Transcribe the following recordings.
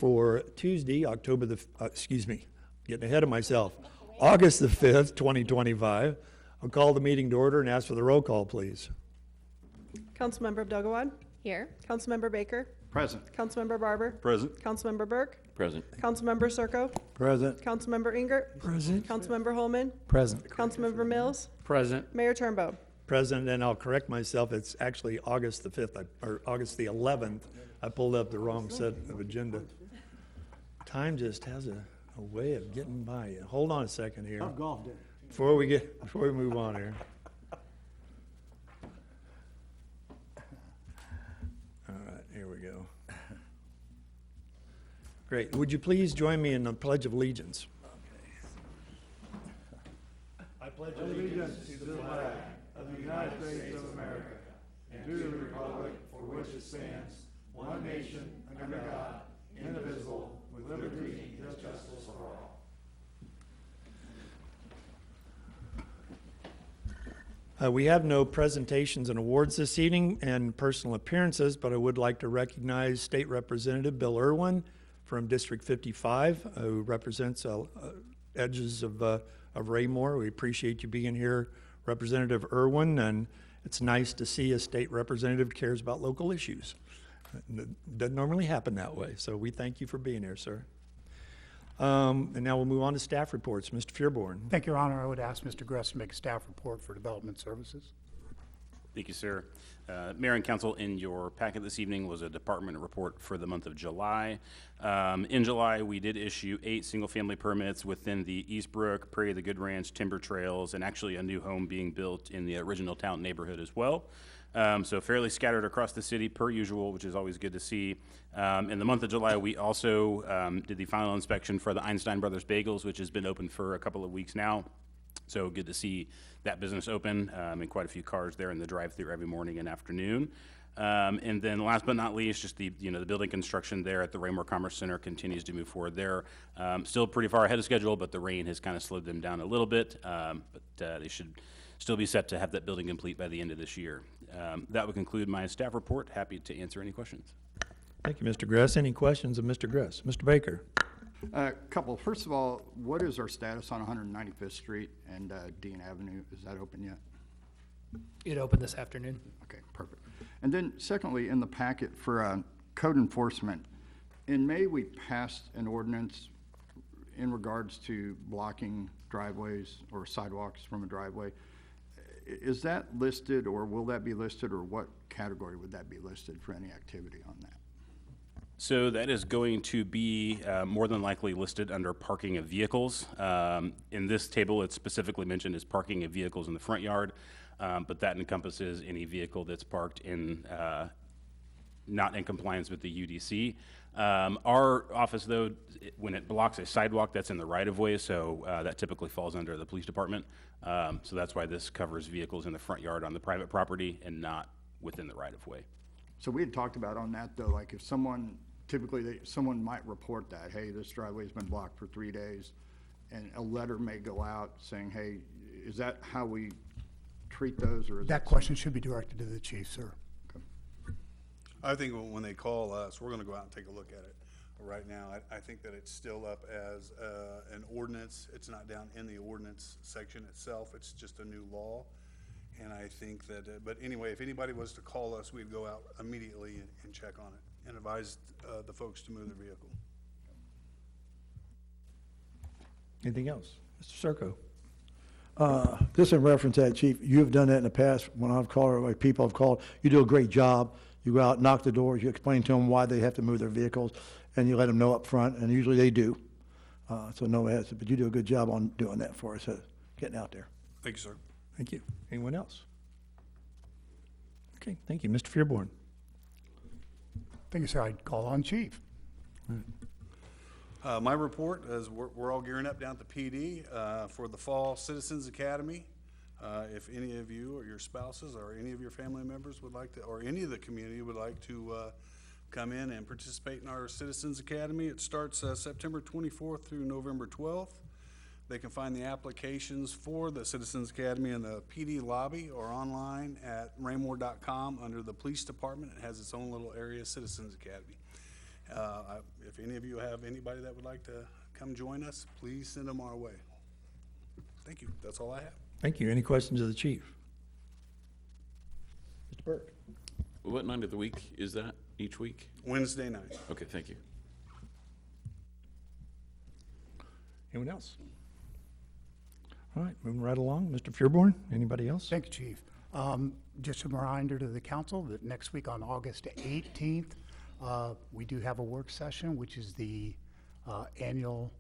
For Tuesday, getting ahead of myself, August the 5th, 2025. I'll call the meeting to order and ask for the roll call, please. Councilmember Abdelgawad. Here. Councilmember Baker. Present. Councilmember Barber. Present. Councilmember Burke. Present. Councilmember Circo. Present. Councilmember Ingert. Present. Councilmember Holman. Present. Councilmember Mills. Present. Mayor Turnbow. Present, and I'll correct myself, it's actually August the 5th, or August the 11th. I pulled up the wrong set of agenda. Time just has a way of getting by you. Hold on a second here. Before we move on here. All right, here we go. Great. Would you please join me in the Pledge of Allegiance? I pledge allegiance to the flag of the United States of America and to the republic for which it stands, one nation, under God, indivisible, with liberty and justice for all. We have no presentations and awards this evening and personal appearances, but I would like to recognize State Representative Bill Irwin from District 55, who represents edges of Raymore. We appreciate you being here, Representative Irwin, and it's nice to see a state representative cares about local issues. It doesn't normally happen that way, so we thank you for being here, sir. And now we'll move on to staff reports. Mr. Fearborn. Thank you, Your Honor. I would ask Mr. Gress to make a staff report for Development Services. Thank you, sir. Mayor and Council, in your packet this evening was a department report for the month of July. In July, we did issue 8 single-family permits within the Eastbrook, Prairie of the Good Ranch, Timber Trails, and actually a new home being built in the original town neighborhood as well. So fairly scattered across the city per usual, which is always good to see. In the month of July, we also did the final inspection for the Einstein Brothers Bagels, which has been open for a couple of weeks now. So good to see that business open, and quite a few cars there in the drive-thru every morning and afternoon. And then last but not least, just the building construction there at the Raymore Commerce Center continues to move forward there. Still pretty far ahead of schedule, but the rain has kind of slowed them down a little bit. But they should still be set to have that building complete by the end of this year. That would conclude my staff report. Happy to answer any questions. Thank you, Mr. Gress. Any questions of Mr. Gress? Mr. Baker. Couple. First of all, what is our status on 195th Street and Dean Avenue? Is that open yet? It opened this afternoon. Okay, perfect. And then secondly, in the packet for code enforcement, in May we passed an ordinance in regards to blocking driveways or sidewalks from a driveway. Is that listed, or will that be listed, or what category would that be listed for any activity on that? So that is going to be more than likely listed under parking of vehicles. In this table, it's specifically mentioned as parking of vehicles in the front yard, but that encompasses any vehicle that's parked in not in compliance with the UDC. Our office, though, when it blocks a sidewalk, that's in the right-of-way, so that typically falls under the police department. So that's why this covers vehicles in the front yard on the private property and not within the right-of-way. So we had talked about on that, though, like if someone, typically someone might report that, hey, this driveway's been blocked for 3 days, and a letter may go out saying, hey, is that how we treat those? Or is That question should be directed to the chief, sir. Okay. I think when they call us, we're going to go out and take a look at it. Right now, I think that it's still up as an ordinance. It's not down in the ordinance section itself. It's just a new law. And I think that, but anyway, if anybody was to call us, we'd go out immediately and check on it and advise the folks to move their vehicle. Anything else? Mr. Circo. Just in reference to that, Chief, you've done that in the past when I've called, or like people have called. You do a great job. You go out, knock the doors, you explain to them why they have to move their vehicles, and you let them know up front, and usually they do. So no answer, but you do a good job on doing that for us, getting out there. Thank you, sir. Thank you. Anyone else? Okay, thank you. Mr. Fearborn. Thank you, sir. I'd call on chief. My report is we're all gearing up down at the PD for the Fall Citizens Academy. If any of you or your spouses or any of your family members would like to, or any of the community would like to come in and participate in our Citizens Academy, it starts September 24th through November 12th. They can find the applications for the Citizens Academy in the PD lobby or online at raymore.com under the police department. It has its own little area, Citizens Academy. If any of you have anybody that would like to come join us, please send them our way. Thank you. That's all I have. Thank you. Any questions of the chief? Mr. Burke? What night of the week is that each week? Wednesday night. Okay, thank you. Anyone else? All right, moving right along. Mr. Fearborn, anybody else? Thank you, Chief. Just a reminder to the council that next week on August 18th, we do have a work session, which is the annual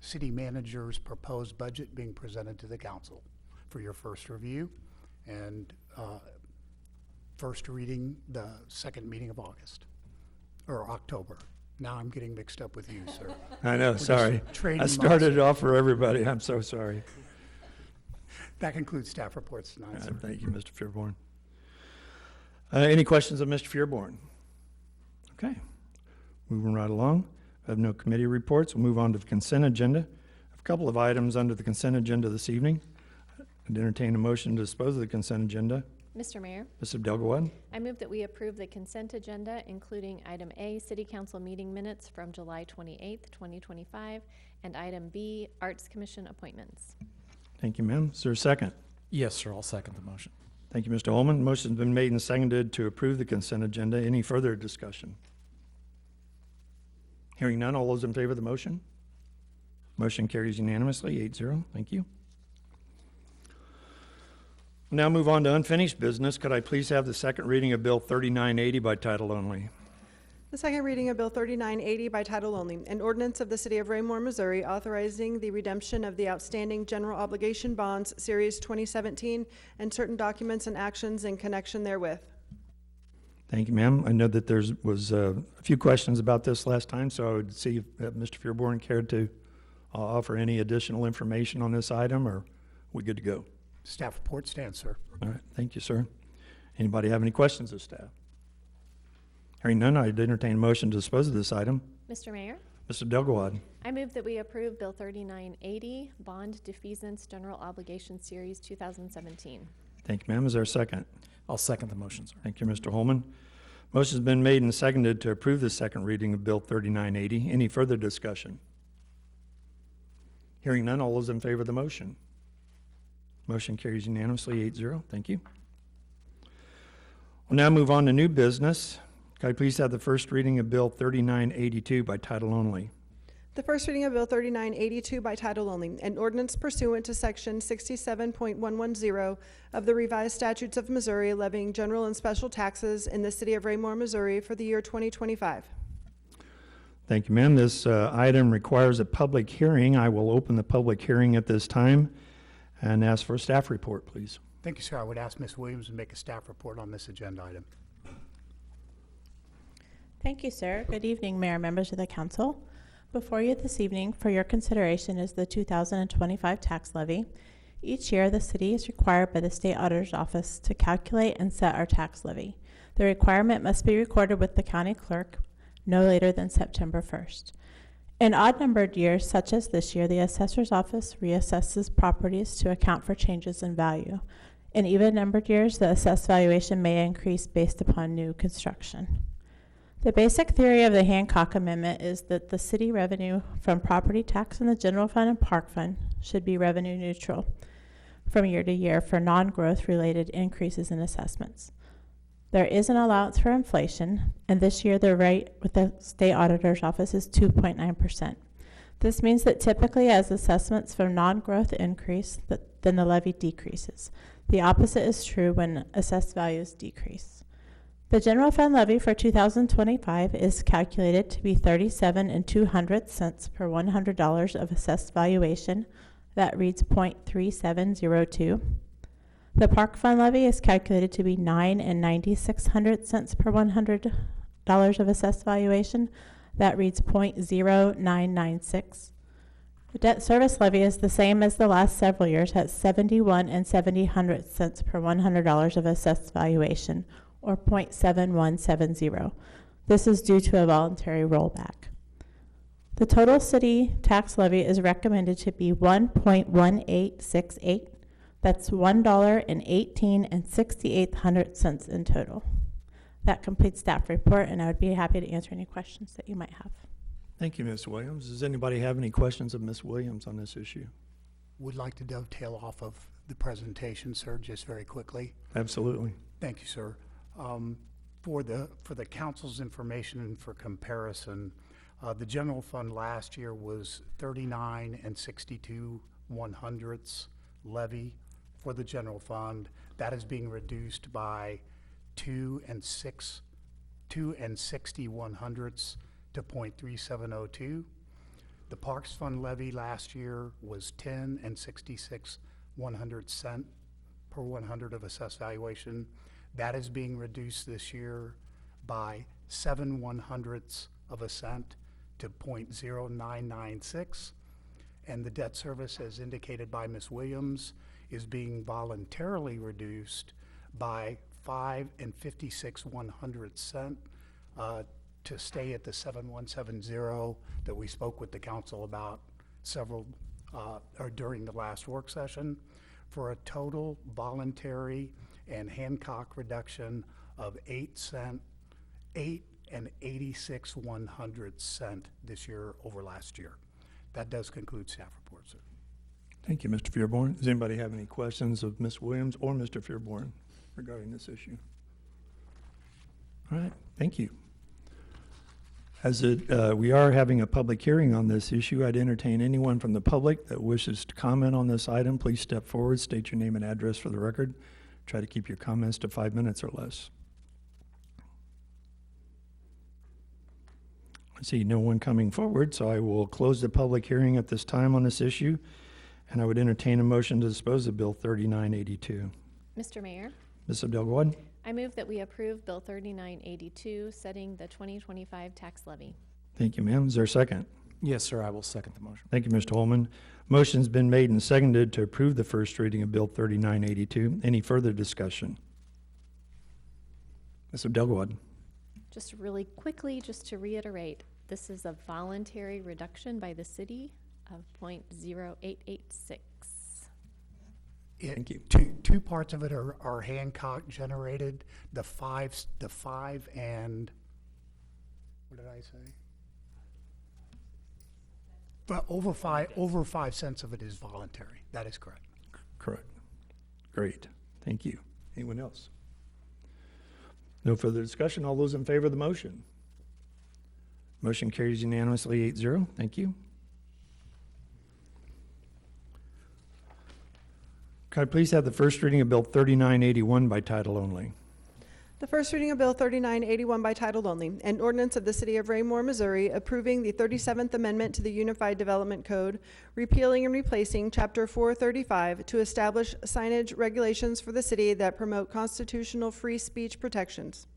city manager's proposed budget being presented to the council for your first review and first reading the second meeting of August, or October. Now I'm getting mixed up with you, sir. I know, sorry. trading I started months. it off for everybody. I'm so sorry. That concludes staff reports tonight, sir. Thank you, Mr. Fearborn. Any questions of Mr. Fearborn? Okay, moving right along. I have no committee reports. We'll move on to the consent agenda. I have a couple of items under the consent agenda this evening. I'd entertain a motion to dispose of the consent agenda. Mr. Mayor, Mrs. Abdel-Gawad, I move that we approve the consent agenda, including item A, City Council meeting minutes from July 28th, 2025, and item B, Arts Commission appointments. thank you, ma'am. Is there a second? Yes, sir. I'll second the motion. Thank you, Mr. Holman. Motion's been made and seconded to approve the consent agenda. Any further discussion? Hearing none, all those in favor of the motion? Motion carries unanimously, 8-0. Thank you. We'll now move on to unfinished business. Could I please have the second reading of Bill 3980 by title only? The second reading of Bill 3980 by title only, an ordinance of the City of Raymore, Missouri, authorizing the redemption of the outstanding general obligation bonds, Series 2017, and certain documents and actions in connection therewith. Thank you, ma'am. I know that there was a few questions about this last time, so I would see if Mr. Fearborn cared to offer any additional information on this item, or are we good to go? Staff report stands, sir. All right, thank you, sir. Anybody have any questions of staff? Hearing none, I'd entertain a motion to dispose of this item. Mr. Mayor, Mr. Abdel-Gawad, I move that we approve Bill 3980, Bond Defeasance General Obligation Series 2017. thank you, ma'am. Is there a second? I'll second the motion, sir. Thank you, Mr. Holman. Motion's been made and seconded to approve the second reading of Bill 3980. Any further discussion? Hearing none, all those in favor of the motion? Motion carries unanimously, 8-0. Thank you. We'll now move on to new business. Could I please have the first reading of Bill 3982 by title only? The first reading of Bill 3982 by title only, an ordinance pursuant to Section 67.110 of the Revised Statutes of Missouri levying general and special taxes in the City of Raymore, Missouri for the year 2025. Thank you, ma'am. This item requires a public hearing. I will open the public hearing at this time and ask for a staff report, please. Thank you, sir. I would ask Ms. Williams to make a staff report on this agenda item. Thank you, sir. Good evening, Mayor and members of the council. Before you this evening for your consideration is the 2025 tax levy. Each year, the city is required by the State Auditor's Office to calculate and set our tax levy. The requirement must be recorded with the county clerk no later than September 1st. In odd-numbered years, such as this year, the assessor's office reassesses properties to account for changes in value. In even-numbered years, the assessed valuation may increase based upon new construction. The basic theory of the Hancock Amendment is that the city revenue from property tax in the general fund and park fund should be revenue neutral from year to year for non-growth related increases in assessments. There is an allowance for inflation, and this year the rate with the State Auditor's Office is 2.9%. This means that typically as assessments from non-growth increase, then the levy decreases. The opposite is true when assessed values decrease. The general fund levy for 2025 is calculated to be 37 200 cents per $100 of assessed valuation. That reads 0.3702. The park fund levy is calculated to be 9 9600 cents per $100 of assessed valuation. That reads 0.0996. The debt service levy is the same as the last several years at 71 70 cents per $100 of assessed valuation, or 0.7170. This is due to a voluntary rollback. The total city tax levy is recommended to be 1.1868. That's $1.18 68 in total. That completes staff report, and I would be happy to answer any questions that you might have. Thank you, Ms. Williams. Does anybody have any questions of Ms. Williams on this issue? Would like to dovetail off of the presentation, sir, just very quickly. Absolutely. Thank you, sir. For the council's information and for comparison, the general fund last year was 39 and 62/100ths levy for the general fund. That is being reduced by 2 and 60/100ths to 0.3702. The Parks Fund levy last year was 10 and 66/100 per 100 of assessed valuation. That is being reduced this year by 7/100ths of a cent to 0.0996. And the debt service, as indicated by Ms. Williams, is being voluntarily reduced by 5 and 56/100 to stay at the 7170 that we spoke with the council about or during the last work session, for a total voluntary and Hancock reduction of 8 and 86/100 this year over last year. That does conclude staff report, sir. Thank you, Mr. Fearborn. Does anybody have any questions of Ms. Williams or Mr. Fearborn regarding this issue? All right, thank you. We are having a public hearing on this issue, I'd entertain anyone from the public that wishes to comment on this item. Please step forward, state your name and address for the record. Try to keep your comments to 5 minutes or less. I see no one coming forward, so I will close the public hearing at this time on this issue, and I would entertain a motion to dispose of Bill 3982. Mr. Mayor, Ms. Abdel-Gawad? I move that we approve Bill 3982, setting the 2025 tax levy. Thank you, ma'am. Is there a second? Yes, sir, I will second the motion. Thank you, Mr. Holman. Motion's been made and seconded to approve the first reading of Bill 3982. Any further discussion? Ms. Abdel-Gawad? Just really quickly, just to reiterate, this is a voluntary reduction by the city of 0.0886. Thank you. Two parts of it are Hancock generated. The five and, what did I say? But over 5 cents of it is voluntary. That is correct. Correct. Great. Thank you. Anyone else? No further discussion. All those in favor of the motion? Motion carries unanimously 8-0. Thank you. Could I please have the first reading of Bill 3981 by title only? The first reading of Bill 3981 by title only, an ordinance of the City of Raymore, Missouri, approving the 37th Amendment to the Unified Development Code, repealing and replacing Chapter 435 to establish signage regulations for the city that promote constitutional free speech protections.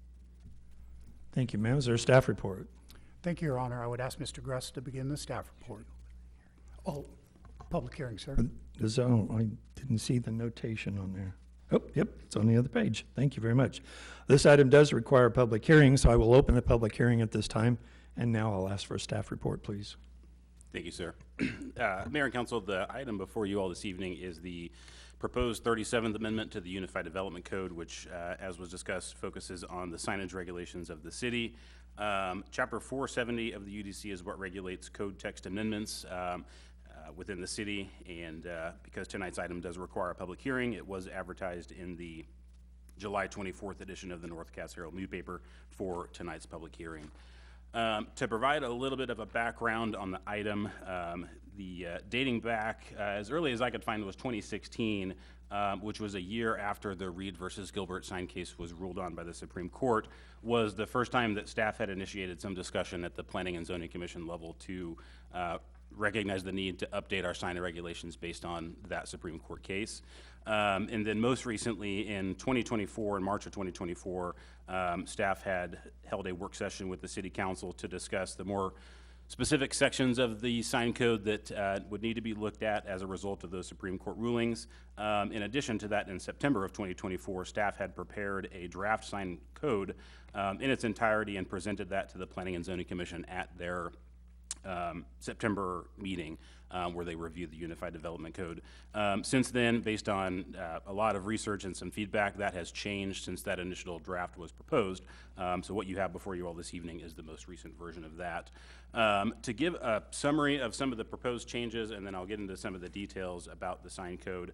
Thank you, ma'am. Is there a staff report? Thank you, Your Honor. I would ask Mr. Gress to begin the staff report. Oh, public hearing, sir. I didn't see the notation on there. Oh, yep, it's on the other page. Thank you very much. This item does require a public hearing, so I will open the public hearing at this time. And now I'll ask for a staff report, please. Thank you, sir. Mayor and Council, the item before you all this evening is the proposed 37th Amendment to the Unified Development Code, which, as was discussed, focuses on the signage regulations of the city. Chapter 470 of the UDC is what regulates code text amendments within the city, and because tonight's item does require a public hearing, it was advertised in the July 24th edition of the North Cass Herald newspaper for tonight's public hearing. To provide a little bit of a background on the item, dating back as early as I could find was 2016, which was a year after the Reed versus Gilbert sign case was ruled on by the Supreme Court, was the first time that staff had initiated some discussion at the Planning and Zoning Commission level to recognize the need to update our sign regulations based on that Supreme Court case. And then most recently in 2024, in March of 2024, staff had held a work session with the City Council to discuss the more specific sections of the sign code that would need to be looked at as a result of those Supreme Court rulings. In addition to that, in September of 2024, staff had prepared a draft sign code in its entirety and presented that to the Planning and Zoning Commission at their September meeting where they reviewed the Unified Development Code. Since then, based on a lot of research and some feedback, that has changed since that initial draft was proposed. So what you have before you all this evening is the most recent version of that. To give a summary of some of the proposed changes, and then I'll get into some of the details about the sign code,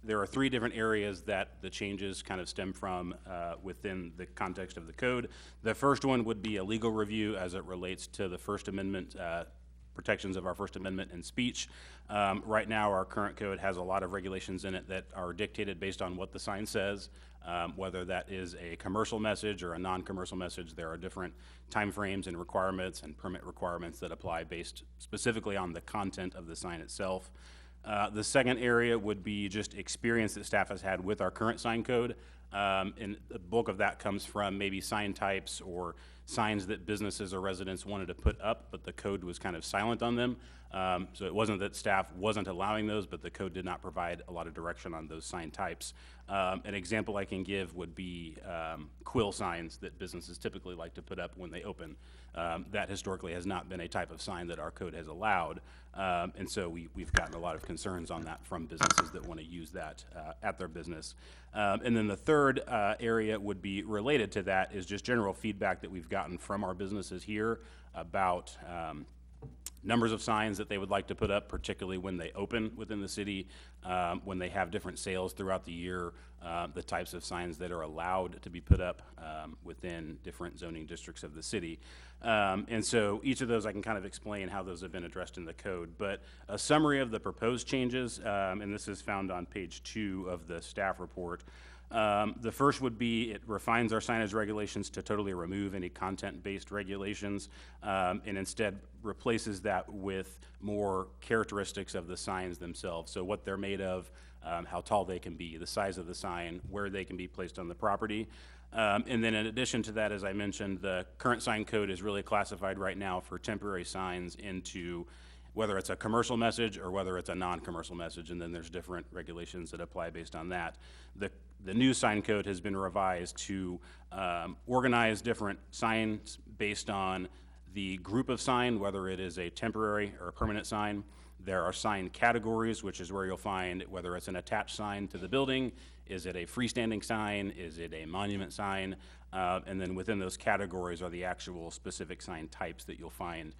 there are three different areas that the changes kind of stem from within the context of the code. The first one would be a legal review as it relates to the First Amendment protections of our First Amendment and speech. Right now, our current code has a lot of regulations in it that are dictated based on what the sign says, whether that is a commercial message or a non-commercial message. There are different timeframes and requirements and permit requirements that apply based specifically on the content of the sign itself. The second area would be just experience that staff has had with our current sign code. And the bulk of that comes from maybe sign types or signs that businesses or residents wanted to put up, but the code was kind of silent on them. So it wasn't that staff wasn't allowing those, but the code did not provide a lot of direction on those sign types. An example I can give would be quill signs that businesses typically like to put up when they open. That historically has not been a type of sign that our code has allowed. And so we've gotten a lot of concerns on that from businesses that want to use that at their business. And then the third area would be related to that is just general feedback that we've gotten from our businesses here about numbers of signs that they would like to put up, particularly when they open within the city, when they have different sales throughout the year, the types of signs that are allowed to be put up within different zoning districts of the city. And so each of those I can kind of explain how those have been addressed in the code. But a summary of the proposed changes, and this is found on page 2 of the staff report. The first would be it refines our signage regulations to totally remove any content-based regulations and instead replaces that with more characteristics of the signs themselves. So what they're made of, how tall they can be, the size of the sign, where they can be placed on the property. And then in addition to that, as I mentioned, the current sign code is really classified right now for temporary signs into whether it's a commercial message or whether it's a non-commercial message, and then there's different regulations that apply based on that. The new sign code has been revised to organize different signs based on the group of sign, whether it is a temporary or a permanent sign. There are sign categories, which is where you'll find whether it's an attached sign to the building, is it a freestanding sign, is it a monument sign, and then within those categories are the actual specific sign types that you'll find,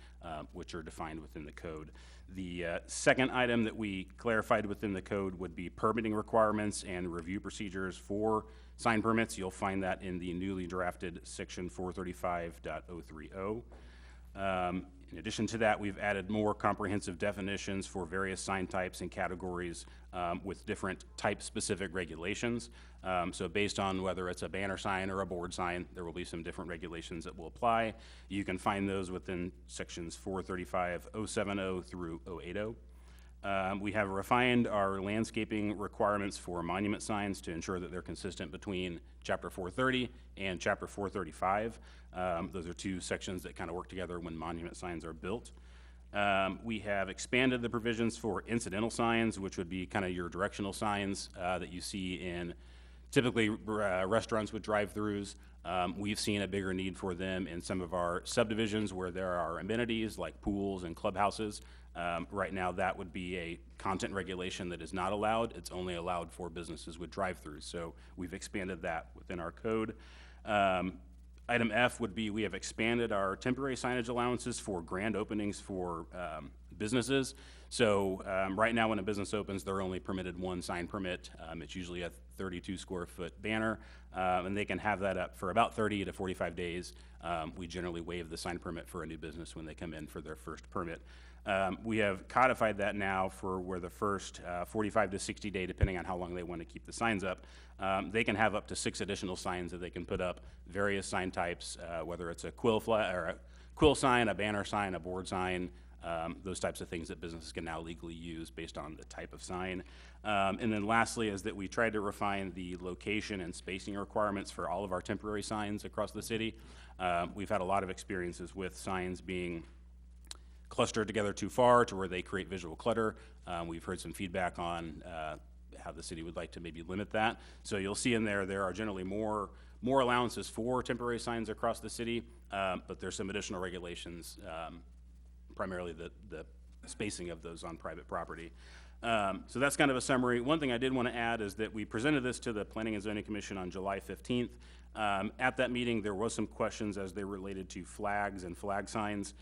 which are defined within the code. The second item that we clarified within the code would be permitting requirements and review procedures for sign permits. You'll find that in the newly drafted section 435.030. In addition to that, we've added more comprehensive definitions for various sign types and categories with different type-specific regulations. So based on whether it's a banner sign or a board sign, there will be some different regulations that will apply. You can find those within sections 435.070 through 080. We have refined our landscaping requirements for monument signs to ensure that they're consistent between Chapter 430 and Chapter 435. Those are two sections that kind of work together when monument signs are built. We have expanded the provisions for incidental signs, which would be kind of your directional signs that you see in typically restaurants with drive-throughs. We've seen a bigger need for them in some of our subdivisions where there are amenities like pools and clubhouses. Right now, that would be a content regulation that is not allowed. It's only allowed for businesses with drive-throughs. So we've expanded that within our code. Item F would be we have expanded our temporary signage allowances for grand openings for businesses. So right now when a business opens, they're only permitted one sign permit. It's usually a 32 square foot banner, and they can have that up for about 30 to 45 days. We generally waive the sign permit for a new business when they come in for their first permit. We have codified that now for where the first 45 to 60 day, depending on how long they want to keep the signs up, they can have up to 6 additional signs that they can put up, various sign types, whether it's a quill sign, a banner sign, a board sign, those types of things that businesses can now legally use based on the type of sign. And then lastly is that we tried to refine the location and spacing requirements for all of our temporary signs across the city. We've had a lot of experiences with signs being clustered together too far to where they create visual clutter. We've heard some feedback on how the city would like to maybe limit that. So you'll see in there are generally more more allowances for temporary signs across the city, but there's some additional regulations, primarily the spacing of those on private property. So that's kind of a summary. One thing I did want to add is that we presented this to the Planning and Zoning Commission on July 15th. At that meeting, there was some questions as they related to flags and flag signs.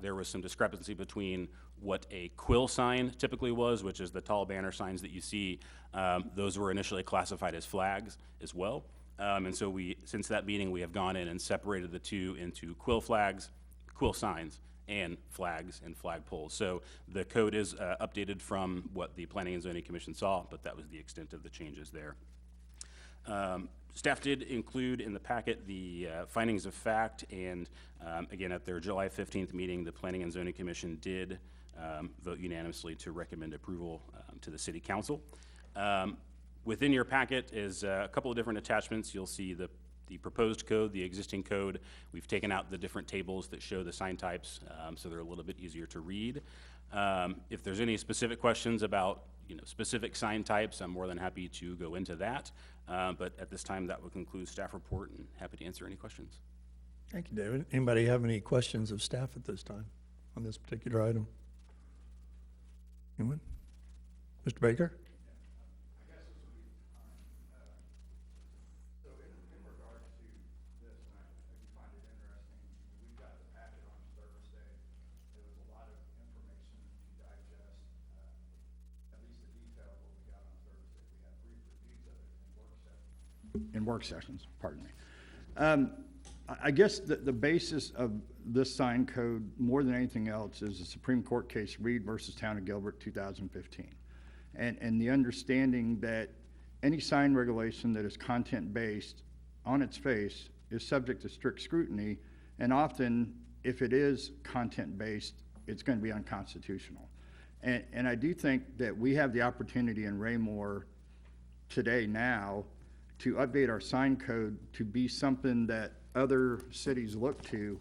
There was some discrepancy between what a quill sign typically was, which is the tall banner signs that you see. Those were initially classified as flags as well. And so since that meeting, we have gone in and separated the two into quill flags, quill signs, and flags and flag poles. So the code is updated from what the Planning and Zoning Commission saw, but that was the extent of the changes there. Staff did include in the packet the findings of fact, and again, at their July 15th meeting, the Planning and Zoning Commission did vote unanimously to recommend approval to the City Council. Within your packet is a couple of different attachments. You'll see the proposed code, the existing code. We've taken out the different tables that show the sign types, so they're a little bit easier to read. If there's any specific questions about specific sign types, I'm more than happy to go into that. But at this time, that would conclude staff report, and happy to answer any questions. Thank you, David. Anybody have any questions of staff at this time on this particular item? Anyone? Mr. Baker? In work sessions, pardon me. I guess the basis of this sign code, more than anything else, is the Supreme Court case Reed versus Town of Gilbert, 2015. And the understanding that any sign regulation that is content-based on its face is subject to strict scrutiny, and often, if it is content-based, it's going to be unconstitutional. And I do think that we have the opportunity in Raymore today now to update our sign code to be something that other cities look to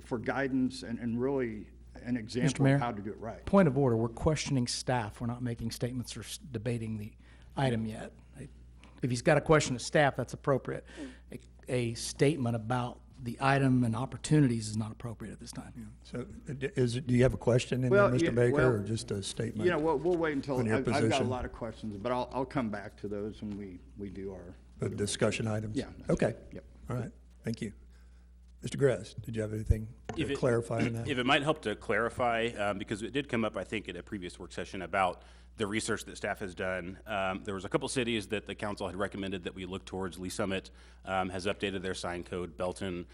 for guidance and really an example Mayor, of how to do it right. Point of order, we're questioning staff. We're not making statements or debating the item yet. If he's got a question of staff, that's appropriate. A statement about the item and opportunities is not appropriate at this time. So do you have a question in there, Mr. Baker, or just a statement? We'll wait until, on your I've got a position? lot of questions, but I'll come back to those when we do our. The discussion items? Yeah. Okay. Yep. All right. Thank you. Mr. Gress, did you have anything to clarify on that? If it might help to clarify, because it did come up, I think, at a previous work session about the research that staff has done. There was a couple cities that the council had recommended that we look towards. Lee Summit has updated their sign code. Belton,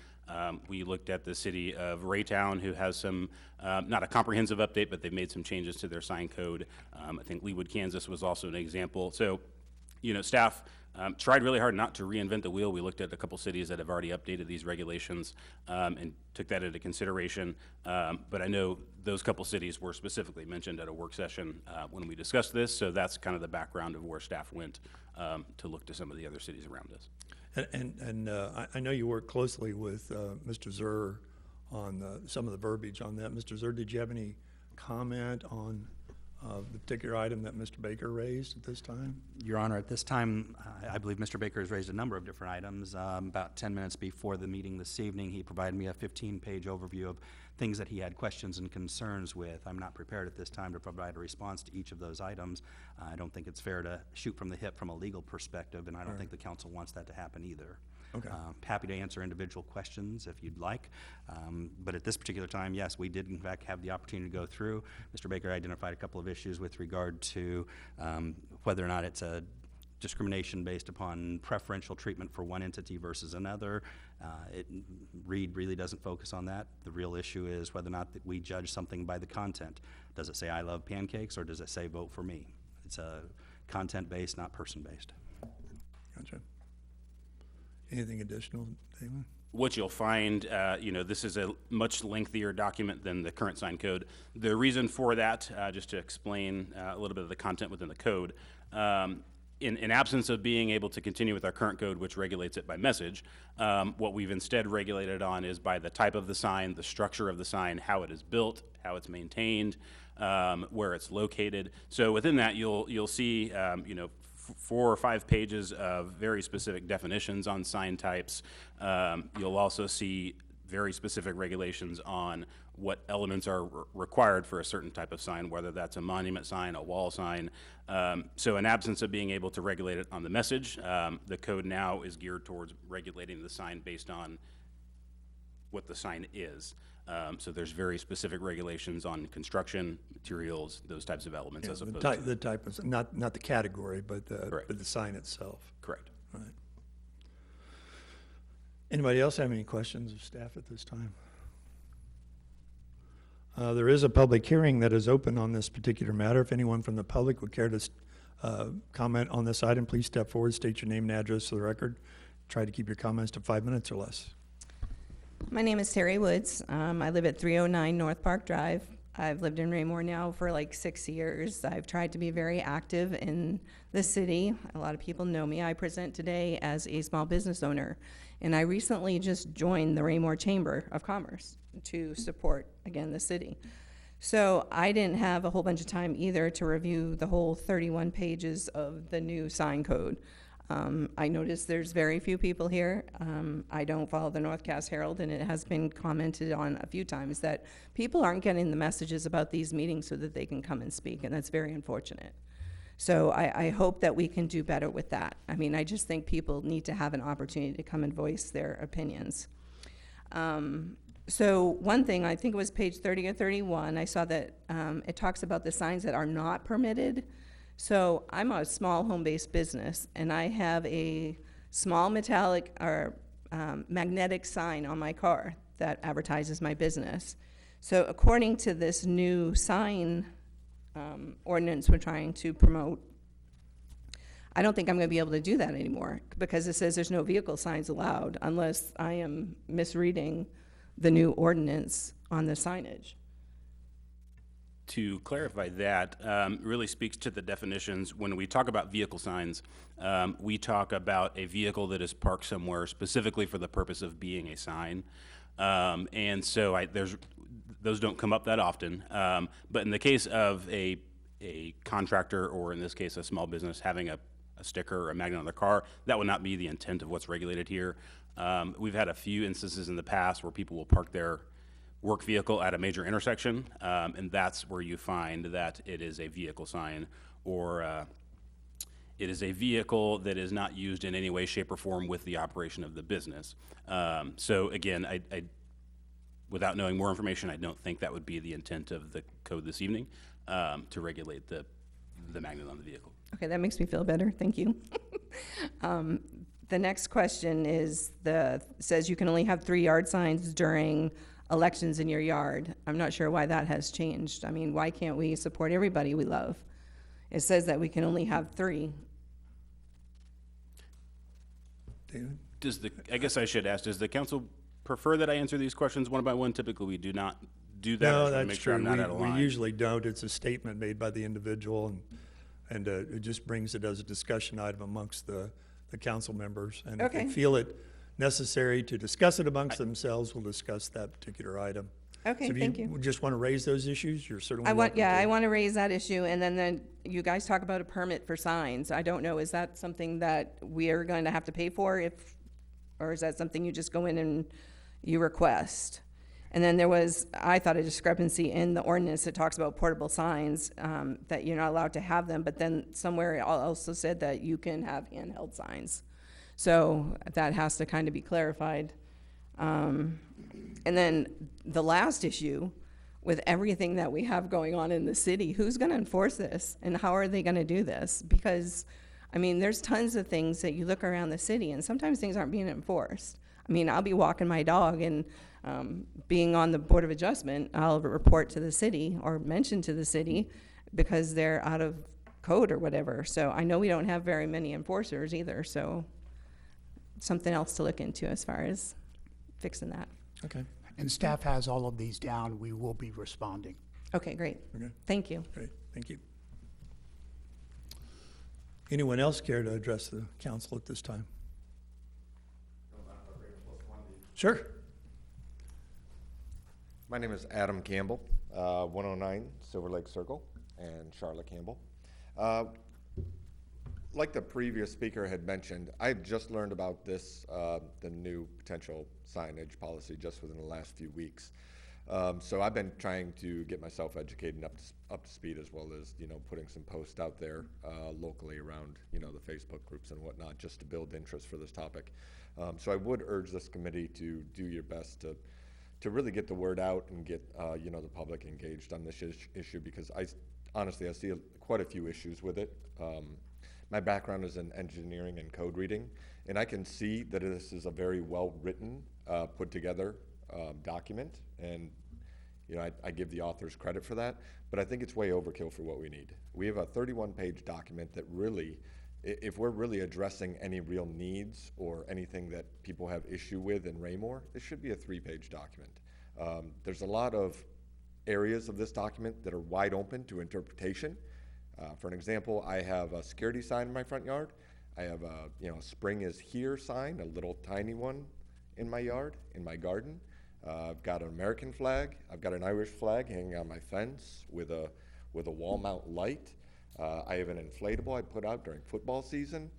we looked at the city of Raytown, who has some, not a comprehensive update, but they've made some changes to their sign code. I think Leawood, Kansas was also an example. So, staff tried really hard not to reinvent the wheel. We looked at a couple cities that have already updated these regulations and took that into consideration. But I know those couple cities were specifically mentioned at a work session when we discussed this, so that's kind of the background of where staff went to look to some of the other cities around us. And I know you work closely with Mr. Zur on some of the verbiage on that. Mr. Zur, did you have any comment on the particular item that Mr. Baker raised at this time? Your Honor, at this time, I believe Mr. Baker has raised a number of different items. About 10 minutes before the meeting this evening, he provided me a 15-page overview of things that he had questions and concerns with. I'm not prepared at this time to provide a response to each of those items. I don't think it's fair to shoot from the hip from a legal perspective, and I don't think the council wants that to happen either. Okay. Happy to answer individual questions if you'd like. But at this particular time, yes, we did in fact have the opportunity to go through. Mr. Baker identified a couple of issues with regard to whether or not it's a discrimination based upon preferential treatment for one entity versus another. Reed really doesn't focus on that. The real issue is whether or not that we judge something by the content. Does it say I love pancakes, or does it say vote for me? It's a content-based, not person-based. Gotcha. Anything additional, David? What you'll find, this is a much lengthier document than the current sign code. The reason for that, just to explain a little bit of the content within the code, in absence of being able to continue with our current code, which regulates it by message, what we've instead regulated on is by the type of the sign, the structure of the sign, how it is built, how it's maintained, where it's located. So within that, you'll see, 4 or 5 pages of very specific definitions on sign types. You'll also see very specific regulations on what elements are required for a certain type of sign, whether that's a monument sign, a wall sign. So in absence of being able to regulate it on the message, the code now is geared towards regulating the sign based on what the sign is. So there's very specific regulations on construction, materials, those types of elements as opposed to. The type of, not the category, but Correct. the sign itself. Correct. Right. Anybody else have any questions of staff at this time? There is a public hearing that is open on this particular matter. If anyone from the public would care to comment on this item, please step forward, state your name and address for the record. Try to keep your comments to 5 minutes or less. My name is Terry Woods. I live at 309 North Park Drive. I've lived in Raymore now for like 6 years. I've tried to be very active in the city. A lot of people know me. I present today as a small business owner, and I recently just joined the Raymore Chamber of Commerce to support, again, the city. So I didn't have a whole bunch of time either to review the whole 31 pages of the new sign code. I noticed there's very few people here. I don't follow the North Cass Herald, and it has been commented on a few times that people aren't getting the messages about these meetings so that they can come and speak, and that's very unfortunate. So I hope that we can do better with that. I mean, I just think people need to have an opportunity to come and voice their opinions. So one thing, I think it was page 30 or 31, I saw that it talks about the signs that are not permitted. So I'm a small home-based business, and I have a small metallic or magnetic sign on my car that advertises my business. So according to this new sign ordinance we're trying to promote, I don't think I'm going to be able to do that anymore because it says there's no vehicle signs allowed unless I am misreading the new ordinance on the signage. To clarify that, really speaks to the definitions. When we talk about vehicle signs, we talk about a vehicle that is parked somewhere specifically for the purpose of being a sign. And so those don't come up that often. But in the case of a contractor, or in this case, a small business having a sticker or a magnet on their car, that would not be the intent of what's regulated here. We've had a few instances in the past where people will park their work vehicle at a major intersection, and that's where you find that it is a vehicle sign, or it is a vehicle that is not used in any way, shape, or form with the operation of the business. So again, I without knowing more information, I don't think that would be the intent of the code this evening, to regulate the magnet on the vehicle. Okay, that makes me feel better. Thank you. The next question is says you can only have 3 yard signs during elections in your yard. I'm not sure why that has changed. I mean, why can't we support everybody we love? It says that we can only have 3. David? I guess I should ask, does the council prefer that I answer these questions one by one? Typically, we do not do that. I No, just wanna that's make sure true. I'm not out of line. We usually don't. It's a statement made by the individual, and it just brings it as a discussion item amongst the council members. And if they Okay. feel it necessary to discuss it amongst themselves, we'll discuss that particular item. Okay, So if thank you you. just want to raise those issues, you're certainly I want, welcome yeah, to. I want to raise that issue, and then you guys talk about a permit for signs. I don't know, is that something that we are going to have to pay for or is that something you just go in and you request? And then there was, I thought, a discrepancy in the ordinance that talks about portable signs, that you're not allowed to have them, but then somewhere it also said that you can have handheld signs. So that has to kind of be clarified. And then the last issue, with everything that we have going on in the city, who's going to enforce this, and how are they going to do this? Because, I mean, there's tons of things that you look around the city, and sometimes things aren't being enforced. I mean, I'll be walking my dog, and being on the Board of Adjustment, I'll report to the city or mention to the city because they're out of code or whatever. So I know we don't have very many enforcers either, so something else to look into as far as fixing that. Okay, And staff has all of these down. We will be responding. Okay, great. Okay. Thank you. great, thank you. Anyone else care to address the council at this time? Sure. My name is Adam Campbell, 109 Silver Lake Circle, and Charlotte Campbell. like the previous speaker had mentioned, I just learned about this, the new potential signage policy just within the last few weeks. So I've been trying to get myself educated and up to speed, as well as, putting some posts out there locally around, the Facebook groups and whatnot, just to build interest for this topic. So I would urge this committee to do your best to really get the word out and get, the public engaged on this issue, because honestly, I see quite a few issues with it. My background is in engineering and code reading, and I can see that this is a very well-written, put together document, and I give the authors credit for that, but I think it's way overkill for what we need. We have a 31-page document that really, if we're really addressing any real needs or anything that people have issue with in Raymore, it should be a 3-page document. There's a lot of areas of this document that are wide open to interpretation. For an example, I have a security sign in my front yard. I have a spring is here sign, a little tiny one in my yard, in my garden. I've got an American flag. I've got an Irish flag hanging on my fence with a wall mount light. I have an inflatable I put out during football season.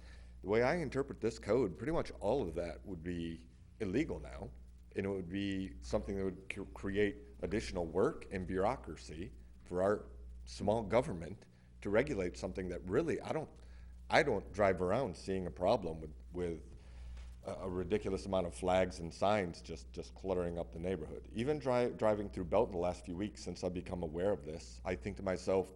The way I interpret this code, pretty much all of that would be illegal now, and it would be something that would create additional work and bureaucracy for our small government to regulate something that really I don't drive around seeing a problem with a ridiculous amount of flags and signs just cluttering up the neighborhood. Even driving through Belton the last few weeks since I've become aware of this, I think to myself,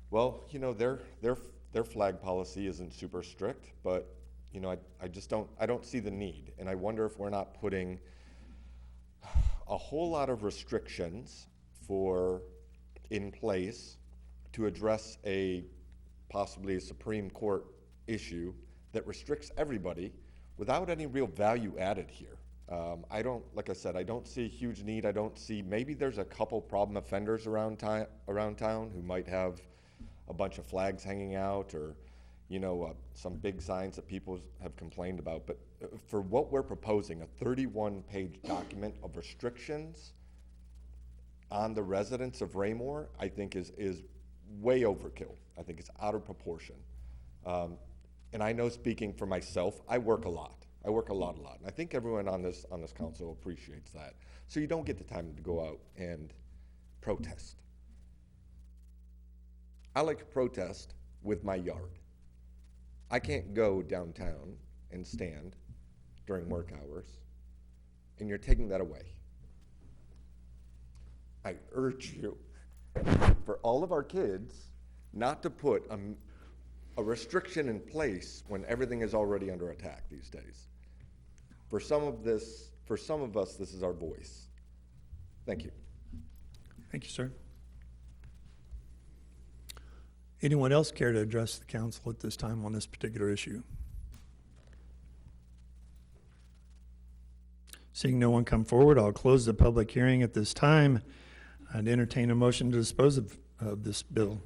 well, their flag policy isn't super strict, but I don't see the need, and I wonder if we're not putting a whole lot of restrictions in place to address possibly a Supreme Court issue that restricts everybody without any real value added here. Like I said, I don't see a huge need. I don't see, maybe there's a couple problem offenders around town who might have a bunch of flags hanging out, or some big signs that people have complained about. But for what we're proposing, a 31-page document of restrictions on the residents of Raymore, I think is way overkill. I think it's out of proportion. And I know, speaking for myself, I work a lot. I work a lot. And I think everyone on this council appreciates that. So you don't get the time to go out and protest. I like to protest with my yard. I can't go downtown and stand during work hours, and you're taking that away. I urge you, for all of our kids, not to put a restriction in place when everything is already under attack these days. For some of us, this is our voice. Thank you. Thank you, sir. Anyone else care to address the council at this time on this particular issue? Seeing no one come forward, I'll close the public hearing at this time and entertain a motion to dispose of this bill.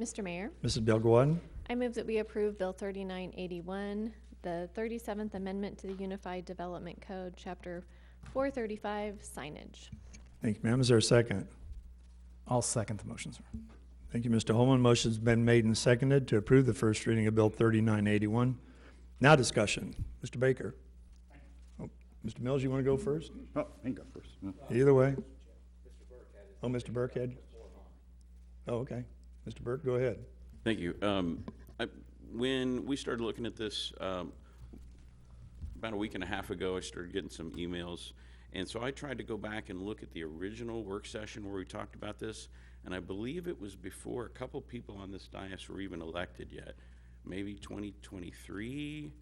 Mr. Mayor, Mrs. Belgawad? I move that we approve Bill 3981, the 37th Amendment to the Unified Development Code, Chapter 435, signage. Thank you, ma'am. Is there a second? I'll second the motion, sir. Thank you, Mr. Holman. Motion's been made and seconded to approve the first reading of Bill 3981. Now discussion. Mr. Baker. Oh, Mr. Mills, you want to go first? Oh, I can go first. Either way. Oh, Mr. Burkhead? Oh, okay. Mr. Burke, go ahead. Thank you. When we started looking at this about a week and a half ago, I started getting some emails. And so I tried to go back and look at the original work session where we talked about this. And I believe it was before a couple people on this dais were even elected yet. Maybe 2023,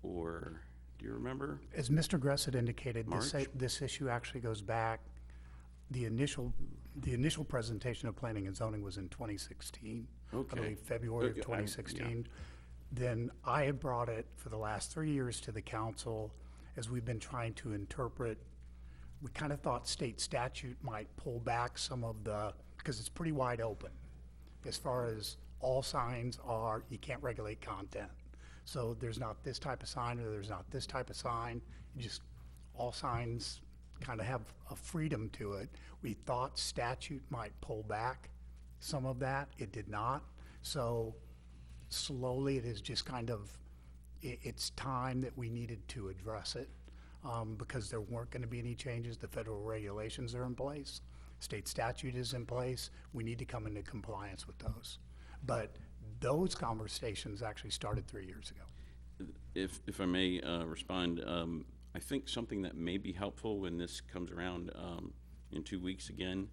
or do you remember? As Mr. Gress had indicated, March? this issue actually goes back. The initial presentation of planning and zoning was in 2016. Okay. I believe February of 2016. Then I have brought it for the last 3 years to the council as we've been trying to interpret. We kind of thought state statute might pull back some of because it's pretty wide open as far as all signs are, you can't regulate content. So there's not this type of sign or there's not this type of sign. All signs kind of have a freedom to it. We thought statute might pull back some of that. It did not. So slowly. It is just kind of, it's time that we needed to address it, because there weren't going to be any changes. The federal regulations are in place. State statute is in place. We need to come into compliance with those. But those conversations actually started 3 years ago. If I may respond, I think something that may be helpful when this comes around in 2 weeks again,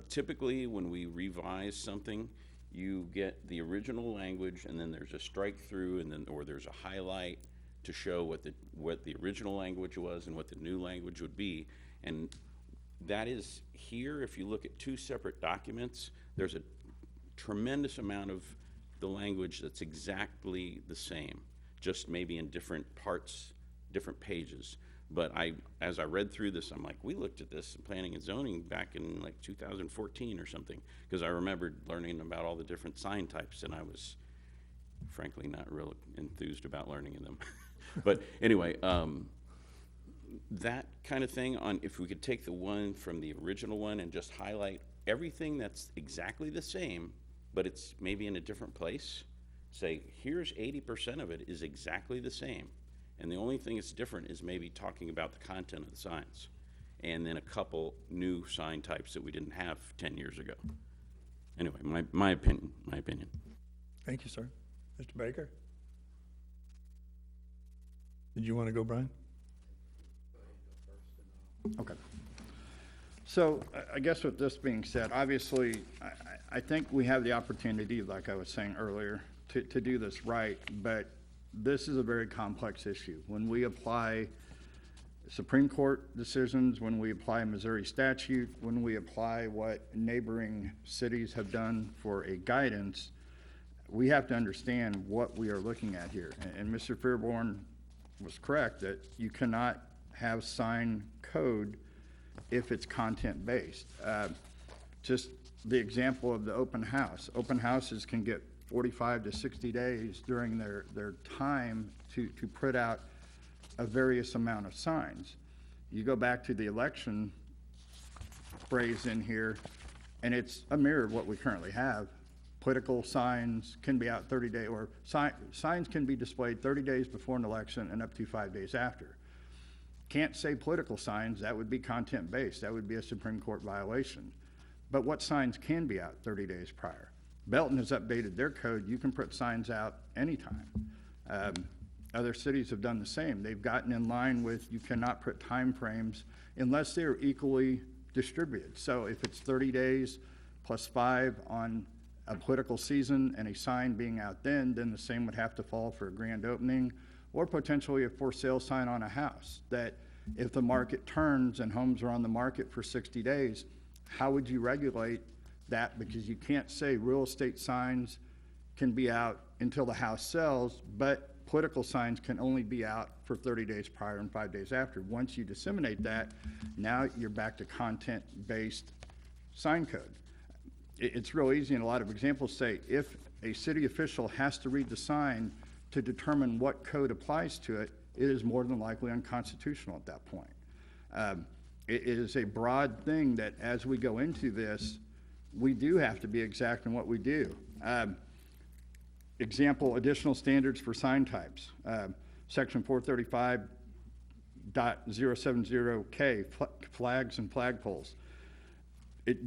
typically when we revise something, you get the original language and then there's a strike through and then, or there's a highlight to show what the original language was and what the new language would be. And that is here, if you look at two separate documents, there's a tremendous amount of the language that's exactly the same, just maybe in different parts, different pages. But as I read through this, I'm like, we looked at this in planning and zoning back in like 2014 or something, because I remembered learning about all the different sign types, and I was frankly not real enthused about learning them. But anyway, that kind of thing, if we could take the one from the original one and just highlight everything that's exactly the same, but it's maybe in a different place, say, here's 80% of it is exactly the same. And the only thing that's different is maybe talking about the content of the signs. And then a couple new sign types that we didn't have 10 years ago. Anyway, my opinion. Thank you, sir. Mr. Baker? Did you want to go, Brian? Okay. So I guess with this being said, obviously, I think we have the opportunity, like I was saying earlier, to do this right, but this is a very complex issue. When we apply Supreme Court decisions, when we apply Missouri statute, when we apply what neighboring cities have done for a guidance, we have to understand what we are looking at here. And Mr. Fairborn was correct that you cannot have sign code if it's content-based. Just the example of the open house. Open houses can get 45 to 60 days during their time to put out a various amount of signs. You go back to the election phrase in here, and it's a mirror of what we currently have. Political signs can be out 30 days, or signs can be displayed 30 days before an election and up to 5 days after. Can't say political signs, that would be content-based. That would be a Supreme Court violation. But what signs can be out 30 days prior? Belton has updated their code. You can put signs out anytime. Other cities have done the same. They've gotten in line with you cannot put time frames unless they're equally distributed. So if it's 30 days plus 5 on a political season and a sign being out then the same would have to fall for a grand opening or potentially a for sale sign on a house. That if the market turns and homes are on the market for 60 days, how would you regulate that? Because you can't say real estate signs can be out until the house sells, but political signs can only be out for 30 days prior and 5 days after. Once you disseminate that, now you're back to content-based sign code. It's real easy, and a lot of examples say if a city official has to read the sign to determine what code applies to it, it is more than likely unconstitutional at that point. It is a broad thing that as we go into this, we do have to be exact in what we do. Example, additional standards for sign types. Section 435.070K, flags and flagpoles.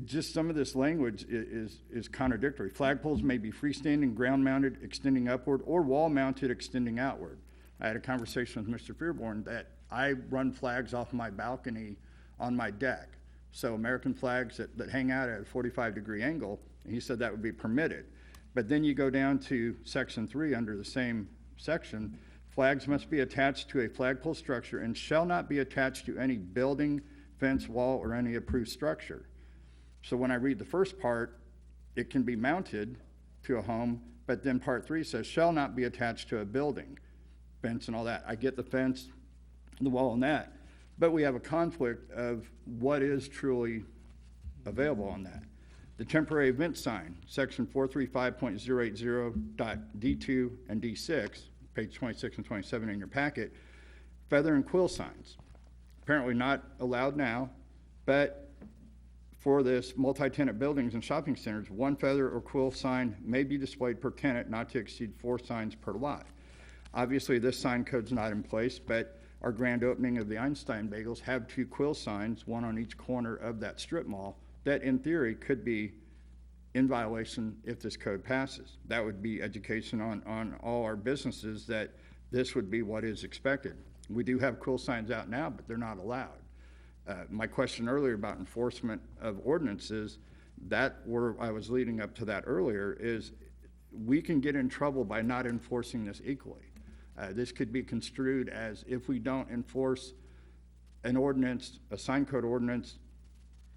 Just some of this language is contradictory. Flagpoles may be freestanding, ground-mounted, extending upward, or wall-mounted, extending outward. I had a conversation with Mr. Fairborn that I run flags off my balcony on my deck. So American flags that hang out at a 45-degree angle, and he said that would be permitted. But then you go down to Section 3 under the same section, flags must be attached to a flagpole structure and shall not be attached to any building, fence, wall, or any approved structure. So when I read the first part, it can be mounted to a home, but then Part 3 says shall not be attached to a building, fence and all that. I get the fence, the wall and that, but we have a conflict of what is truly available on that. The temporary event sign, section 435.080.D2 and D6, page 26 and 27 in your packet, feather and quill signs. Apparently not allowed now, but for this multi-tenant buildings and shopping centers, one feather or quill sign may be displayed per tenant, not to exceed 4 signs per lot. Obviously, this sign code's not in place, but our grand opening of the Einstein Bagels have 2 quill signs, one on each corner of that strip mall, that in theory could be in violation if this code passes. That would be education on all our businesses that this would be what is expected. We do have quill signs out now, but they're not allowed. My question earlier about enforcement of ordinances, that where I was leading up to that earlier, is we can get in trouble by not enforcing this equally. This could be construed as if we don't enforce an ordinance, a sign code ordinance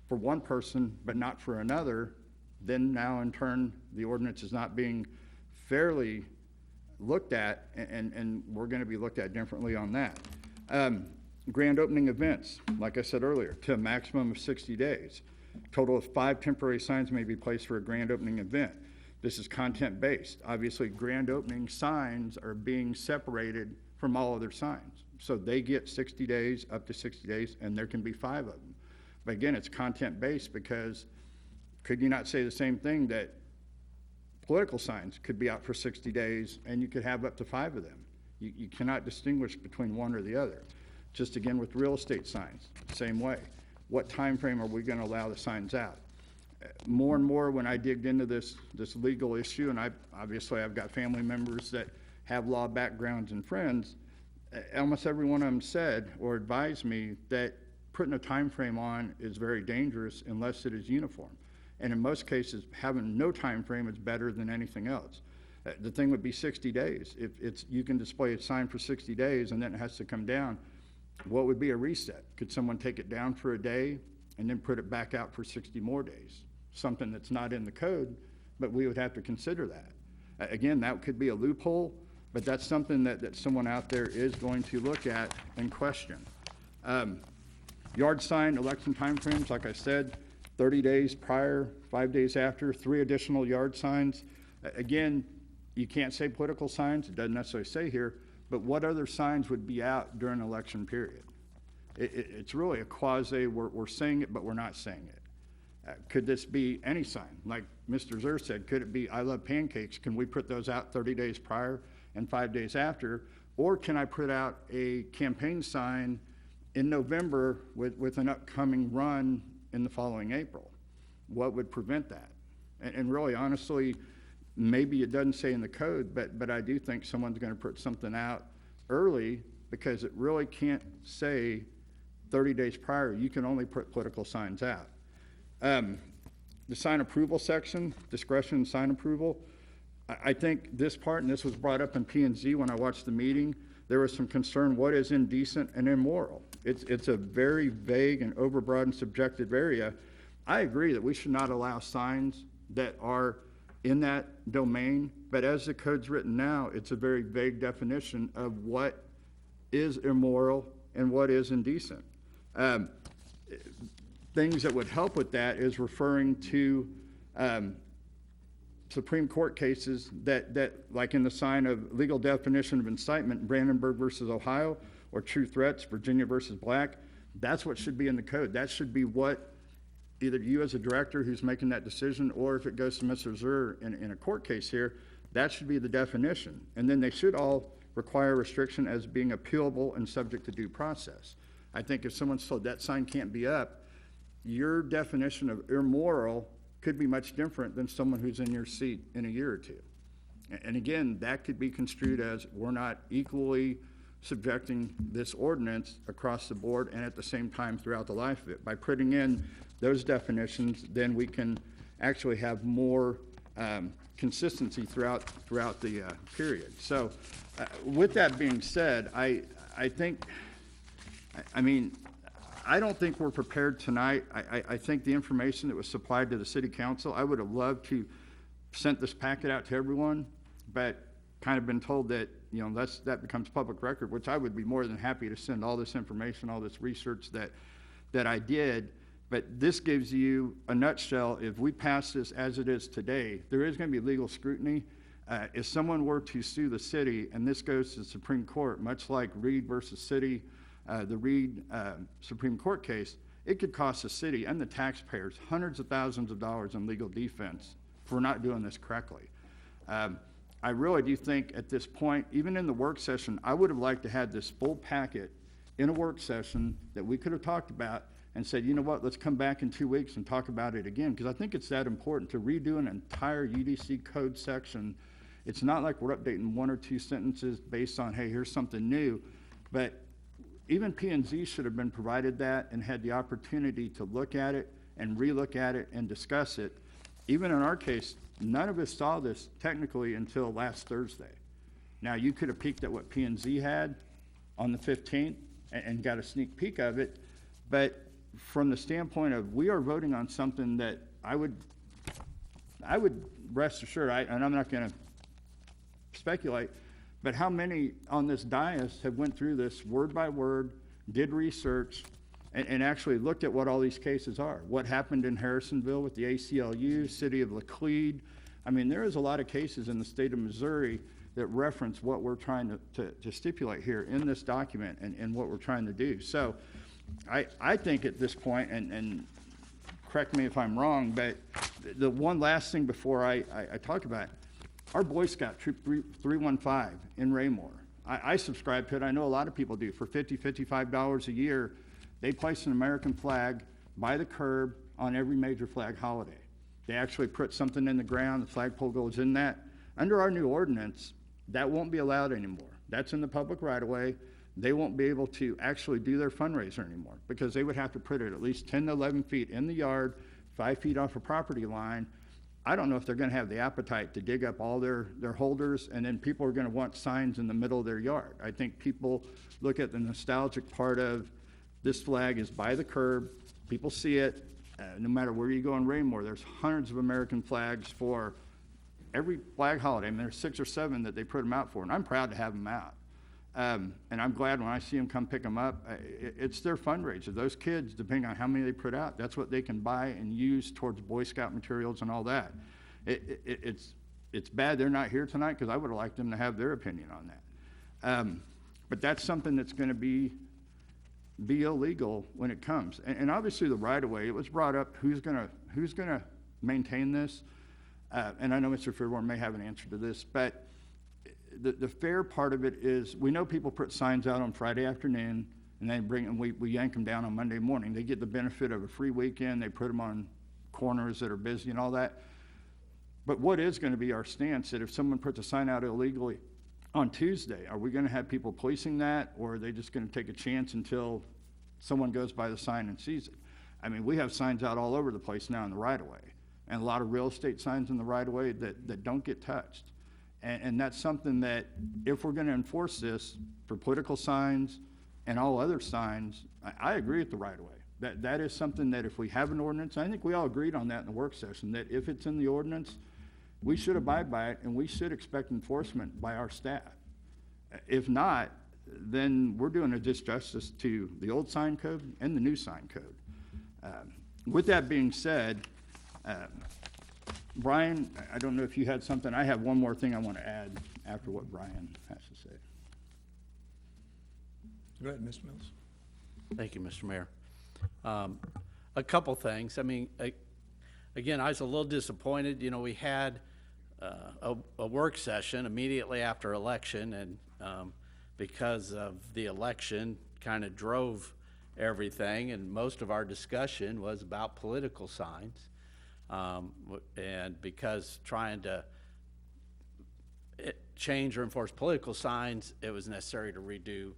for one person, but not for another, then now in turn, the ordinance is not being fairly looked at, and we're gonna be looked at differently on that. Grand opening events, like I said earlier, to a maximum of 60 days. Total of 5 temporary signs may be placed for a grand opening event. This is content-based. Obviously, grand opening signs are being separated from all other signs. So they get 60 days, up to 60 days, and there can be 5 of them. But again, it's content-based because could you not say the same thing that political signs could be out for 60 days and you could have up to 5 of them? You cannot distinguish between one or the other. Just again with real estate signs, same way. What time frame are we going to allow the signs out? More and more when I digged into this legal issue, and I've got family members that have law backgrounds and friends, almost every one of them said or advised me that putting a time frame on is very dangerous unless it is uniform. And in most cases, having no time frame is better than anything else. The thing would be 60 days. If you can display a sign for 60 days and then it has to come down, what would be a reset? Could someone take it down for a day and then put it back out for 60 more days? Something that's not in the code, but we would have to consider that. Again, that could be a loophole, but that's something that someone out there is going to look at and question. Yard sign election timeframes, like I said, 30 days prior, 5 days after, 3 additional yard signs. Again, you can't say political signs, it doesn't necessarily say here, but what other signs would be out during an election period? It's really a quasi, we're saying it, but we're not saying it. Could this be any sign? Like Mr. Zer said, could it be I love pancakes? Can we put those out 30 days prior and 5 days after? Or can I put out a campaign sign in November with an upcoming run in the following April? What would prevent that? And really, honestly, maybe it doesn't say in the code, but I do think someone's going to put something out early because it really can't say 30 days prior. You can only put political signs out. The sign approval section, discretion sign approval, I think this part, and this was brought up in P&Z when I watched the meeting, there was some concern what is indecent and immoral. It's a very vague and overbroad and subjective area. I agree that we should not allow signs that are in that domain, but as the code's written now, it's a very vague definition of what is immoral and what is indecent. Things that would help with that is referring to Supreme Court cases that like in the sign of legal definition of incitement, Brandenburg versus Ohio, or true threats, Virginia versus Black. That's what should be in the code. That should be what either you as a director who's making that decision, or if it goes to Mr. Zer in a court case here, that should be the definition. And then they should all require restriction as being appealable and subject to due process. I think if someone's told that sign can't be up, your definition of immoral could be much different than someone who's in your seat in a year or two. And again, that could be construed as we're not equally subjecting this ordinance across the board and at the same time throughout the life of it. By putting in those definitions, then we can actually have more consistency throughout the period. So with that being said, I don't think we're prepared tonight. I think the information that was supplied to the city council, I would have loved to sent this packet out to everyone, but kind of been told that, you know, that becomes public record, which I would be more than happy to send all this information, all this research that I did. But this gives you a nutshell. If we pass this as it is today, there is going to be legal scrutiny. If someone were to sue the city, and this goes to the Supreme Court, much like Reed versus City, the Reed Supreme Court case, it could cost the city and the taxpayers hundreds of thousands of dollars in legal defense for not doing this correctly. I really do think at this point, even in the work session, I would have liked to have this full packet in a work session that we could have talked about and said, you know what, let's come back in 2 weeks and talk about it again, because I think it's that important to redo an entire UDC code section. It's not like we're updating 1 or 2 sentences based on, hey, here's something new, but even P&Z should have been provided that and had the opportunity to look at it and relook at it and discuss it. Even in our case, none of us saw this technically until last Thursday. Now, you could have peeked at what P&Z had on the 15th and got a sneak peek of it, but from the standpoint of we are voting on something that I would rest assured, and I'm not going to speculate, but how many on this dais have went through this word by word, did research, and actually looked at what all these cases are? What happened in Harrisonville with the ACLU, City of Laclede? I mean, there is a lot of cases in the state of Missouri that reference what we're trying to stipulate here in this document and what we're trying to do. So I think at this point, and correct me if I'm wrong, but the one last thing before I talk about it, our Boy Scout Troop 315 in Raymore, I subscribe to it. I know a lot of people do. For $50, $55 a year, they place an American flag by the curb on every major flag holiday. They actually put something in the ground, the flagpole goes in that. Under our new ordinance, that won't be allowed anymore. That's in the public right of way. They won't be able to actually do their fundraiser anymore because they would have to put it at least 10 to 11 feet in the yard, 5 feet off a property line. I don't know if they're going to have the appetite to dig up all their holders, and then people are going to want signs in the middle of their yard. I think people look at the nostalgic part of this flag is by the curb. People see it. No matter where you go in Raymore, there's hundreds of American flags for every flag holiday. I mean, there's 6 or 7 that they put them out for, and I'm proud to have them out. And I'm glad when I see them come pick them up. It's their fundraiser. Those kids, depending on how many they put out, that's what they can buy and use towards Boy Scout materials and all that. It's bad they're not here tonight because I would have liked them to have their opinion on that. But that's something that's going to be illegal when it comes. And obviously the right-of-way, it was brought up, who's gonna maintain this? And I know Mr. Fairborn may have an answer to this, but the fair part of it is we know people put signs out on Friday afternoon and we yank them down on Monday morning. They get the benefit of a free weekend. They put them on corners that are busy and all that. But what is going to be our stance that if someone puts a sign out illegally on Tuesday, are we going to have people policing that, or are they just going to take a chance until someone goes by the sign and sees it? I mean, we have signs out all over the place now in the right-of-way, and a lot of real estate signs in the right-of-way that don't get touched. And that's something that if we're going to enforce this for political signs and all other signs, I agree with the right-of-way. That is something that if we have an ordinance, I think we all agreed on that in the work session, that if it's in the ordinance, we should abide by it and we should expect enforcement by our staff. If not, then we're doing a disjustice to the old sign code and the new sign code. With that being said, Brian, I don't know if you had something. I have one more thing I want to add after what Brian has to say. Go ahead, Mr. Mills. Thank you, Mr. Mayor. A couple things. I mean, again, I was a little disappointed. You know, we had a work session immediately after election, and because of the election kind of drove everything, and most of our discussion was about political signs. And because trying to change or enforce political signs, it was necessary to redo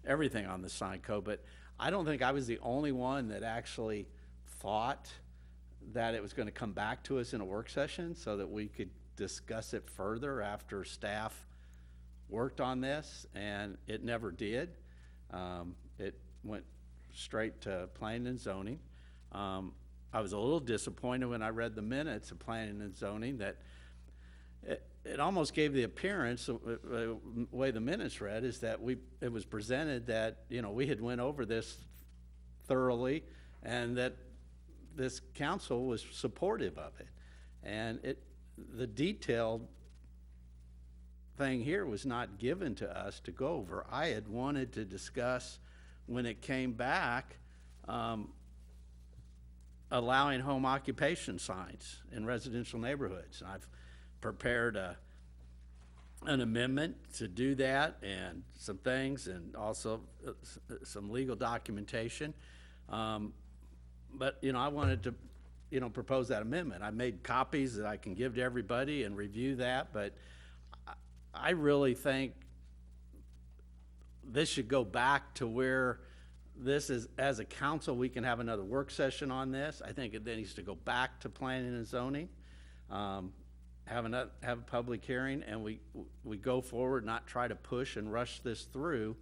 everything on the sign code. But I don't think I was the only one that actually thought that it was going to come back to us in a work session so that we could discuss it further after staff worked on this, and it never did. It went straight to planning and zoning. I was a little disappointed when I read the minutes of planning and zoning that it almost gave the appearance, the way the minutes read, is that it was presented that, you know, we had went over this thoroughly and that this council was supportive of it. And the detailed thing here was not given to us to go over. I had wanted to discuss when it came back, allowing home occupation signs in residential neighborhoods. And I've prepared an amendment to do that and some things, and also some legal documentation. But, I wanted to, propose that amendment. I made copies that I can give to everybody and review that, but I really think this should go back to where this is, as a council, we can have another work session on this. I think it needs to go back to planning and zoning, have a public hearing, and we go forward, not try to push and rush this through,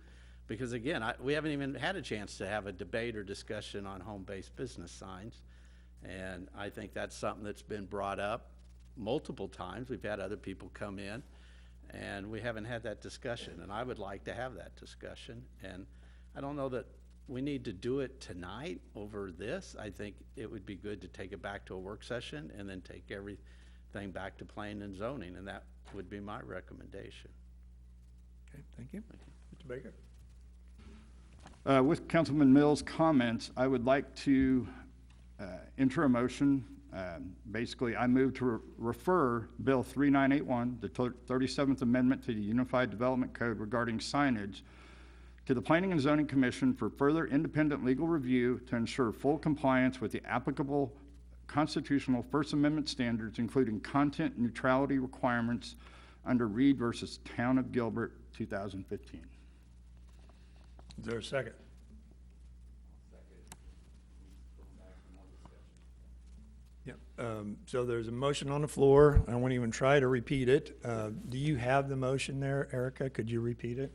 because again, we haven't even had a chance to have a debate or discussion on home-based business signs. And I think that's something that's been brought up multiple times. We've had other people come in, and we haven't had that discussion, and I would like to have that discussion. And I don't know that we need to do it tonight over this. I think it would be good to take it back to a work session and then take everything back to planning and zoning, and that would be my recommendation. Okay, thank you. Mr. Baker? With Councilman Mills' comments, I would like to enter a motion. Basically, I move to refer Bill 3981, the 37th Amendment to the Unified Development Code regarding signage, to the Planning and Zoning Commission for further independent legal review to ensure full compliance with the applicable constitutional First Amendment standards, including content neutrality requirements under Reed versus Town of Gilbert, 2015. Is there a second? Yeah, so there's a motion on the floor. I won't even try to repeat it. Do you have the motion there, Erica? Could you repeat it?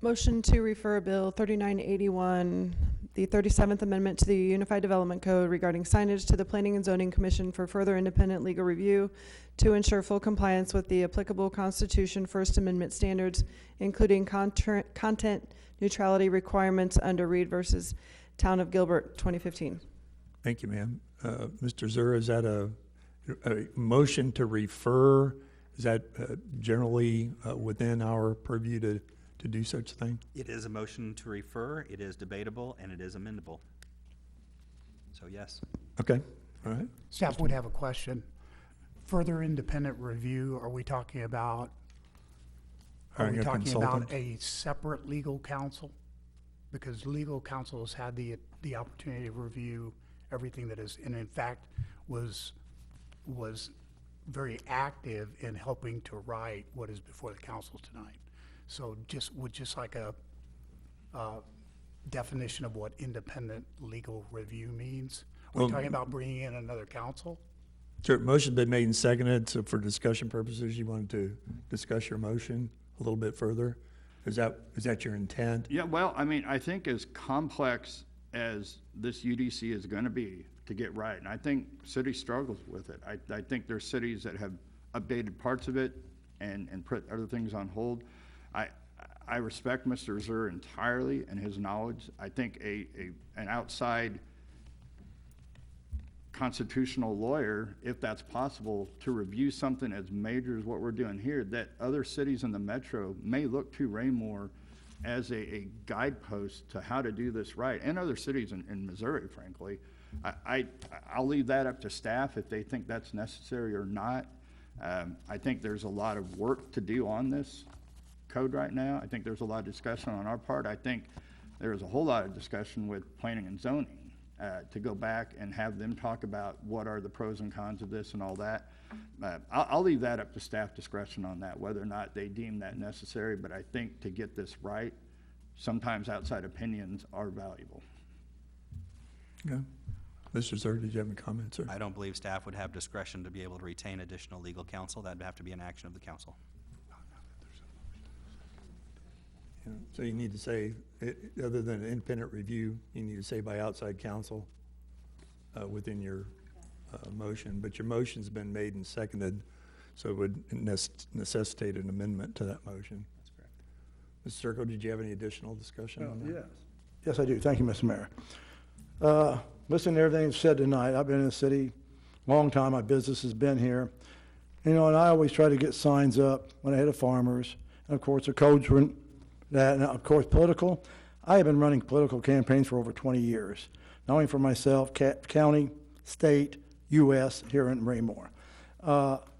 Motion to refer Bill 3981, the 37th Amendment to the Unified Development Code regarding signage, to the Planning and Zoning Commission for further independent legal review to ensure full compliance with the applicable Constitution First Amendment standards, including content neutrality requirements under Reed versus Town of Gilbert, 2015. Thank you, ma'am. Mr. Zura, is that a motion to refer? Is that generally within our purview to do such a thing? It is a motion to refer, it is debatable, and it is amendable. So yes. Okay, all right. Staff would have a question. Further independent review, are we talking about, Hiring a consultant? a separate legal counsel? Because legal counsel has had the opportunity to review everything that is, and in fact, was very active in helping to write what is before the council tonight. So would just like a definition of what independent legal review means? Are we talking about bringing in another counsel? Sure, motion's been made and seconded, so for discussion purposes, you wanted to discuss your motion a little bit further? Is that your intent? Yeah, well, I mean, I think as complex as this UDC is going to be to get right, and I think city struggles with it. I think there's cities that have updated parts of it and put other things on hold. I respect Mr. Zur entirely and his knowledge. I think an outside constitutional lawyer, if that's possible, to review something as major as what we're doing here, that other cities in the metro may look to Raymore as a guidepost to how to do this right, and other cities in Missouri, frankly. I'll leave that up to staff if they think that's necessary or not. I think there's a lot of work to do on this code right now. I think there's a lot of discussion on our part. I think there's a whole lot of discussion with planning and zoning to go back and have them talk about what are the pros and cons of this and all that. I'll leave that up to staff discretion on that, whether or not they deem that necessary, but I think to get this right, sometimes outside opinions are valuable. Okay. Mr. Zur, did you have any comments, sir? I don't believe staff would have discretion to be able to retain additional legal counsel. That'd have to be an action of the council. Yeah, so you need to say, other than an independent review, you need to say by outside counsel within your motion. But your motion's been made and seconded, so it would necessitate an amendment to that motion. That's correct. Mr. Circo, did you have any additional discussion on that? Yes. Yes, I do. Thank you, Mr. Mayor. Listening to everything that's said tonight, I've been in the city a long time. My business has been here. You know, and I always try to get signs up when I hit a farmer's. And of course, the codes were that, and of course, political. I have been running political campaigns for over 20 years, not only for myself, county, state, U.S., here in Raymore.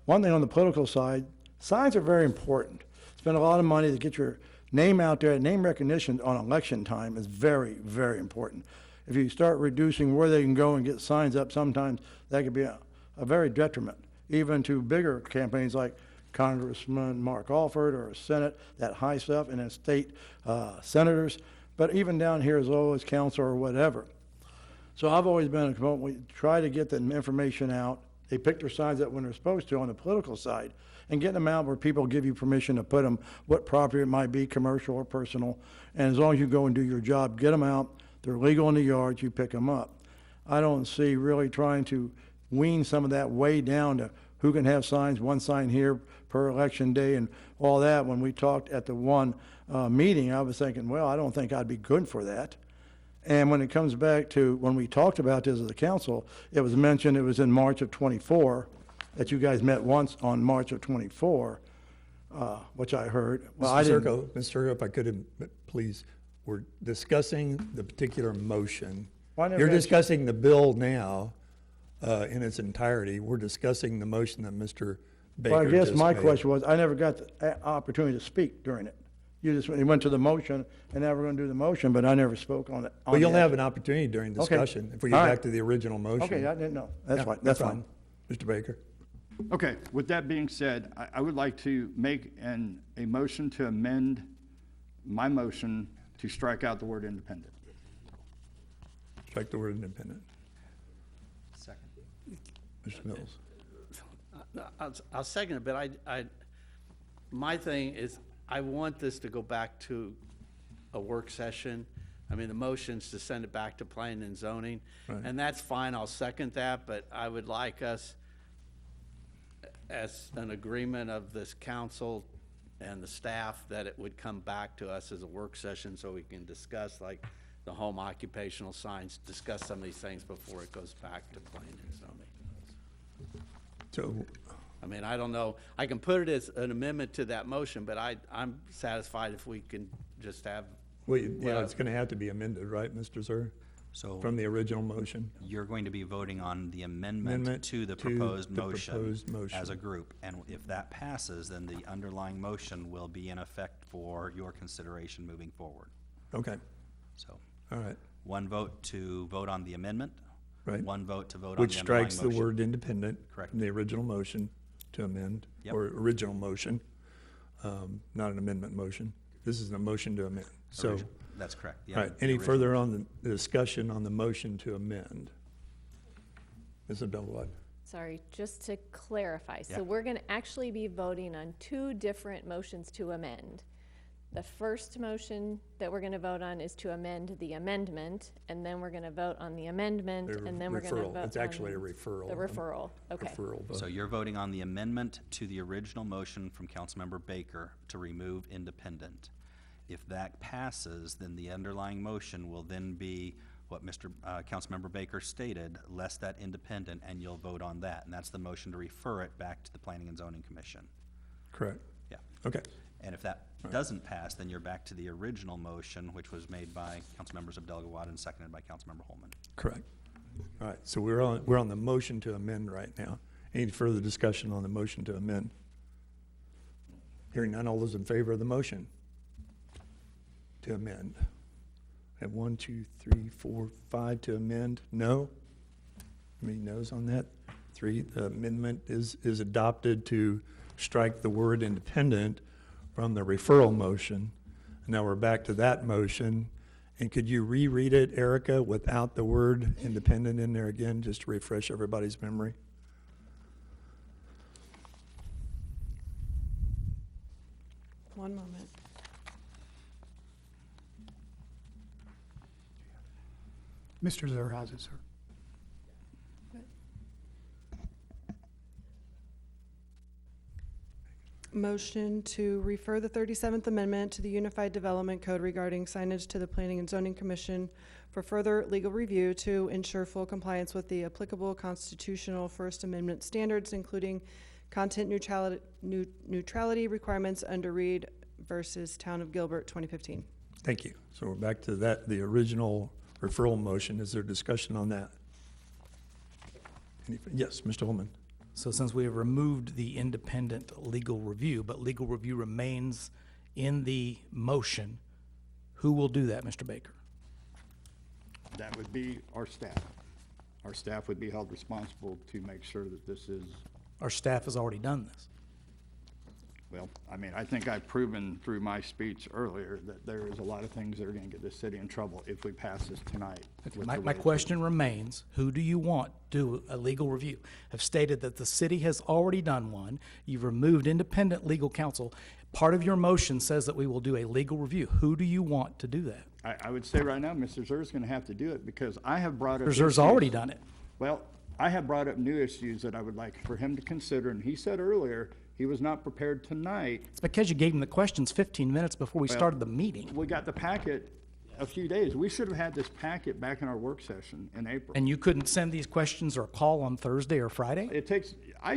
One thing on the political side, signs are very important. Spend a lot of money to get your name out there. Name recognition on election time is very, very important. If you start reducing where they can go and get signs up, sometimes that could be a very detriment, even to bigger campaigns like Congressman Mark Alford or Senate, that high stuff, and then state senators, but even down here as low as council or whatever. So I've always been a proponent, we try to get the information out. They pick their signs up when they're supposed to on the political side, and get them out where people give you permission to put them, what property it might be, commercial or personal. And as long as you go and do your job, get them out. They're legal in the yards, you pick them up. I don't see really trying to wean some of that way down to who can have signs, one sign here per election day and all that. When we talked at the one meeting, I was thinking, well, I don't think I'd be good for that. And when it comes back to when we talked about this as a council, it was mentioned it was in March of '24, that you guys met once on March of '24, which I heard. Well, I didn't. Mr. Circo, if I could, please, we're discussing the particular motion. Well, I never You're asked you- discussing the bill now in its entirety. We're discussing the motion that Mr. Baker Well, I guess just my made. question was, I never got the opportunity to speak during it. You went to the motion, and now we're going to do the motion, but I never spoke on it. Well, you'll have an opportunity during discussion if we get All right. back to the original motion. Okay, I didn't know. That's Yeah, fine, no that's problem. fine. Mr. Baker. Okay, with that being said, I would like to make a motion to amend my motion to strike out the word independent. Strike the word independent. Second. Mr. Mills. I'll second it, but my thing is, I want this to go back to a work session. I mean, the motion's to send it back to planning and zoning, Right. and that's fine, I'll second that, but I would like us, as an agreement of this council and the staff, that it would come back to us as a work session so we can discuss, like, the home occupational signs, discuss some of these things before it goes back to planning and zoning. So, I mean, I don't know, I can put it as an amendment to that motion, but I'm satisfied if we can just have. well, yeah, it's going to have to be amended, right, Mr. Zer? So From the original motion? you're going to be voting on the amendment Amendment to the to proposed the motion proposed motion. as a group. And if that passes, then the underlying motion will be in effect for your consideration moving forward. Okay, So all right, one vote to vote on the amendment. right. One vote to vote on Which the underlying strikes the motion. word independent. Correct. From the original motion to amend, Yep. or original motion, not an amendment motion. This is a motion to amend. So, Origi- That's correct. The all right, other- any the further original- on the discussion on the motion to amend? Ms. Abdelwad? Sorry, just to clarify, Yeah. so we're gonna actually be voting on two different motions to amend. The first motion that we're gonna vote on is to amend the amendment, and then we're gonna vote on the amendment, The and then we're gonna referral. vote on. It's actually a referral. The referral, okay. Referral vote. So you're voting on the amendment to the original motion from Councilmember Baker to remove independent. If that passes, then the underlying motion will then be what Councilmember Baker stated, less that independent, and you'll vote on that. And that's the motion to refer it back to the Planning and Zoning Commission. Correct. Yeah. Okay, And if that doesn't pass, then you're back to the original motion, which was made by Councilmembers Abdel-Gawad and seconded by Councilmember Holman. correct. All right, so we're on the motion to amend right now. Any further discussion on the motion to amend? Hearing none, all those in favor of the motion to amend? I have 1, 2, 3, 4, 5 to amend. No? How many no's on that? 3. The amendment is adopted to strike the word independent from the referral motion. Now we're back to that motion. And could you reread it, Erica, without the word independent in there again, just to refresh everybody's memory? One moment. Mr. Zer has it, sir. Motion to refer the 37th Amendment to the Unified Development Code regarding signage to the Planning and Zoning Commission for further legal review to ensure full compliance with the applicable constitutional First Amendment standards, including content neutrality requirements under Reed versus Town of Gilbert, 2015. Thank you. So we're back to that, the original referral motion. Is there discussion on that? Yes, Mr. Holman. So since we have removed the independent legal review, but legal review remains in the motion, who will do that, Mr. Baker? That would be our staff. Our staff would be held responsible to make sure that this is, Our staff has already done this. well, I mean, I think I've proven through my speech earlier that there is a lot of things that are gonna get this city in trouble if we pass this tonight. with My the way it's question remains, who do you want to do a legal review? Have stated that the city has already done one. You've removed independent legal counsel. Part of your motion says that we will do a legal review. Who do you want to do that? I would say right now, Mr. Zer's gonna have to do it because I have brought up. Mr. Zer's already done it. Well, I have brought up new issues that I would like for him to consider, and he said earlier he was not prepared tonight. It's because you gave him the questions 15 minutes before we started the meeting. We got the packet a few days. We should have had this packet back in our work session in April. And you couldn't send these questions or call on Thursday or Friday? It takes, I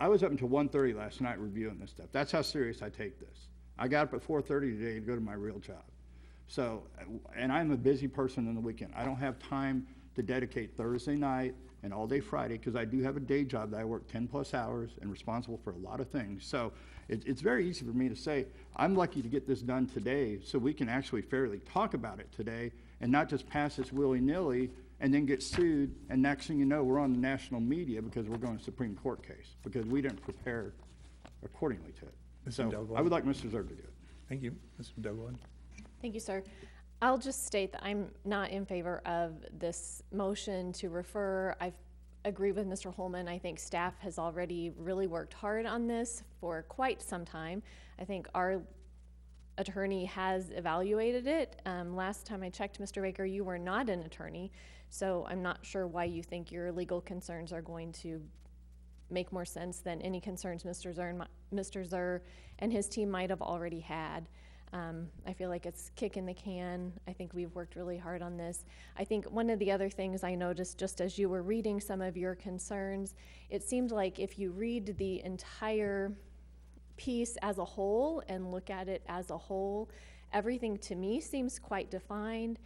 was up until 1:30 last night reviewing this stuff. That's how serious I take this. I got up at 4:30 today to go to my real job. So, and I'm a busy person on the weekend. I don't have time to dedicate Thursday night and all day Friday, because I do have a day job that I work 10+ hours and responsible for a lot of things. So it's very easy for me to say, I'm lucky to get this done today so we can actually fairly talk about it today and not just pass this willy-nilly and then get sued, and next thing you know, we're on the national media because we're going to Supreme Court case because we didn't prepare accordingly to it. Mr. So Dugwad. I would like Mr. Zer to do it. Thank you. Mr. Dugwad. Thank you, sir. I'll just state that I'm not in favor of this motion to refer. I agree with Mr. Holman. I think staff has already really worked hard on this for quite some time. I think our attorney has evaluated it. Last time I checked, Mr. Baker, you were not an attorney, so I'm not sure why you think your legal concerns are going to make more sense than any concerns Mr. Zer and his team might have already had. I feel like it's kicking the can. I think we've worked really hard on this. I think one of the other things I noticed just as you were reading some of your concerns, it seemed like if you read the entire piece as a whole and look at it as a whole, everything to me seems quite defined.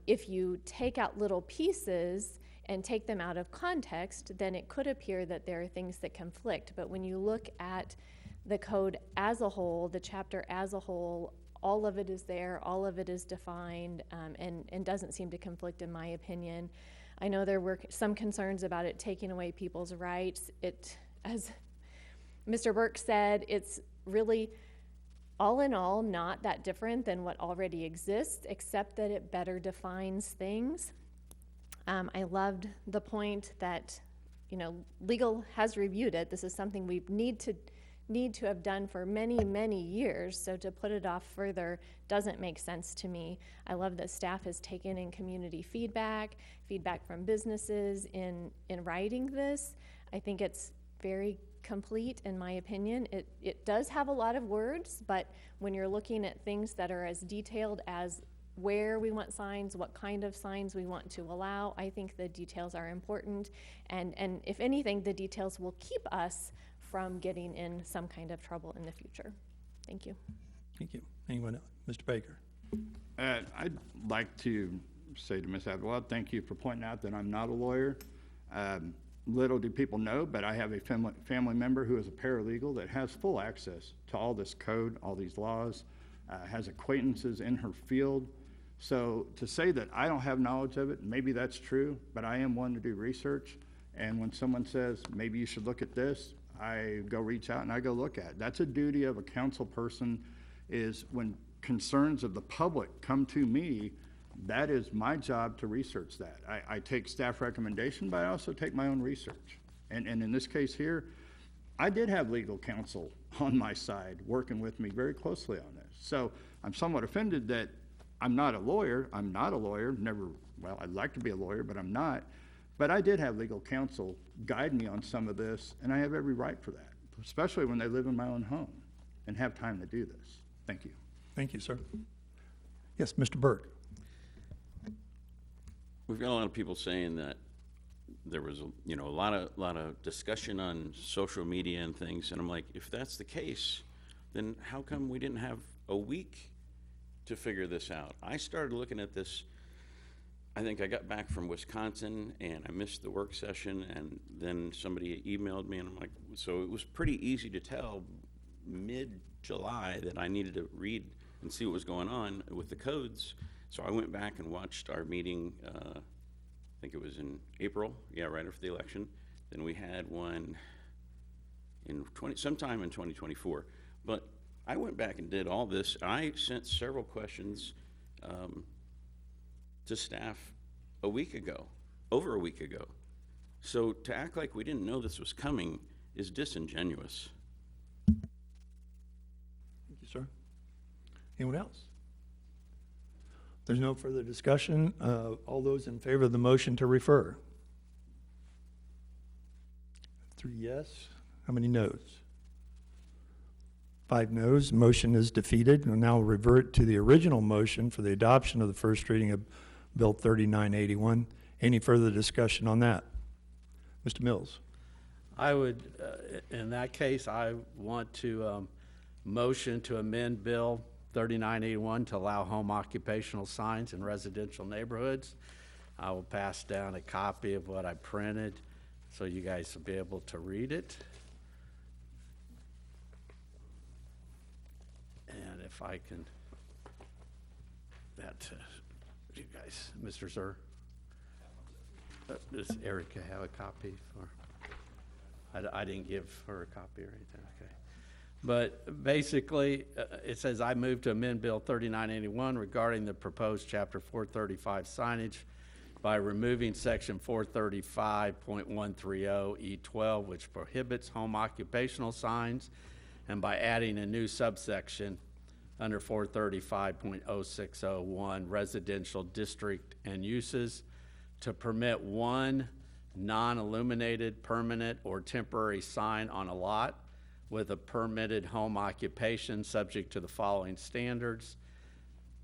If you take out little pieces and take them out of context, then it could appear that there are things that conflict. But when you look at the code as a whole, the chapter as a whole, all of it is there, all of it is defined, and doesn't seem to conflict in my opinion. I know there were some concerns about it taking away people's rights. It, as Mr. Burke said, it's really all in all not that different than what already exists, except that it better defines things. I loved the point that, you know, legal has reviewed it. This is something we need to have done for many, many years, so to put it off further doesn't make sense to me. I love that staff has taken in community feedback from businesses in writing this. I think it's very complete in my opinion. It does have a lot of words, but when you're looking at things that are as detailed as where we want signs, what kind of signs we want to allow, I think the details are important, and if anything, the details will keep us from getting in some kind of trouble in the future. Thank you. Thank you. Anyone else? Mr. Baker. I'd like to say to Ms. Abdullah, thank you for pointing out that I'm not a lawyer. Little do people know, but I have a family member who is a paralegal that has full access to all this code, all these laws, has acquaintances in her field. So to say that I don't have knowledge of it, maybe that's true, but I am one to do research. And when someone says, maybe you should look at this, I go reach out and I go look at it. That's a duty of a council person, is when concerns of the public come to me, that is my job to research that. I take staff recommendation, but I also take my own research. And in this case here, I did have legal counsel on my side working with me very closely on this. So I'm somewhat offended that I'm not a lawyer. I'm not a lawyer, never, well, I'd like to be a lawyer, but I'm not. But I did have legal counsel guide me on some of this, and I have every right for that, especially when they live in my own home and have time to do this. Thank you. Thank you, sir. Yes, Mr. Burke. We've got a lot of people saying that there was a lot of discussion on social media and things, and I'm like, if that's the case, then how come we didn't have a week to figure this out. I started looking at this, I think I got back from Wisconsin and I missed the work session, and then somebody emailed me and I'm like, so it was pretty easy to tell mid-July that I needed to read and see what was going on with the codes. So I went back and watched our meeting, I think it was in April, yeah, right after the election. Then we had one in sometime in 2024. But I went back and did all this. I sent several questions to staff over a week ago. So to act like we didn't know this was coming is disingenuous. Thank you, sir. Anyone else? There's no further discussion. All those in favor of the motion to refer? 3 yes. How many noes? 5 noes. Motion is defeated. We'll now revert to the original motion for the adoption of the first reading of Bill 3981. Any further discussion on that? Mr. Mills. I would, in that case, I want to motion to amend Bill 3981 to allow home occupational signs in residential neighborhoods. I will pass down a copy of what I printed so you guys will be able to read it. And if I can, you guys, Mr. Zur, does Erica have a copy for? I didn't give her a copy or anything, okay. But basically, it says, I move to amend Bill 3981 regarding the proposed Chapter 435 signage by removing Section 435.130E12, which prohibits home occupational signs, and by adding a new subsection under 435.0601, residential district and uses, to permit one non-illuminated permanent or temporary sign on a lot with a permitted home occupation subject to the following standards.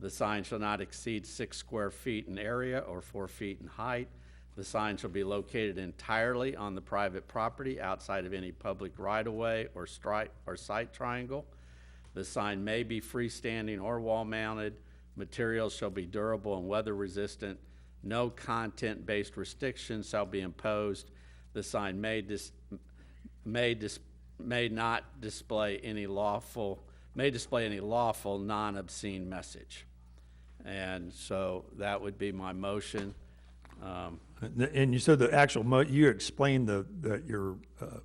The sign shall not exceed 6 square feet in area or 4 feet in height. The sign shall be located entirely on the private property outside of any public right-of-way or site triangle. The sign may be freestanding or wall-mounted. Materials shall be durable and weather-resistant. No content-based restrictions shall be imposed. The sign may display any lawful non-obscene message. And so that would be my motion. And you said the actual you explained your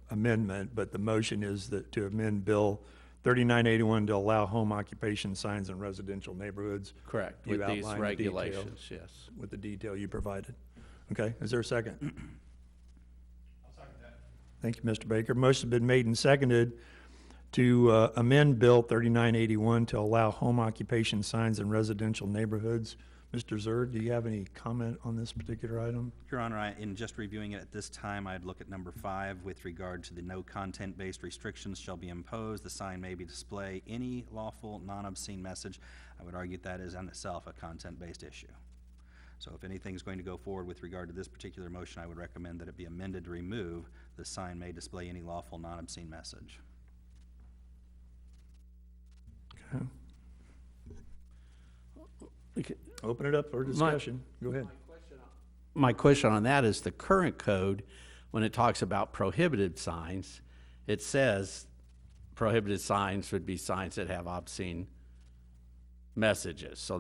amendment, but the motion is that to amend Bill 3981 to allow home occupation signs in residential neighborhoods. Correct, You with these outlined the regulations, detail, yes. with the detail you provided. Okay, is there a second? I'll second that. Thank you, Mr. Baker. Motion has been made and seconded to amend Bill 3981 to allow home occupation signs in residential neighborhoods. Mr. Zur, do you have any comment on this particular item? Your Honor, in just reviewing it at this time, I'd look at number 5 with regard to the no content-based restrictions shall be imposed. The sign may be display any lawful non-obscene message. I would argue that is in itself a content-based issue. So if anything's going to go forward with regard to this particular motion, I would recommend that it be amended to remove the sign may display any lawful non-obscene message. Okay. Open it up for discussion. Go ahead. My question on that is the current code, when it talks about prohibited signs, it says prohibited signs would be signs that have obscene messages. So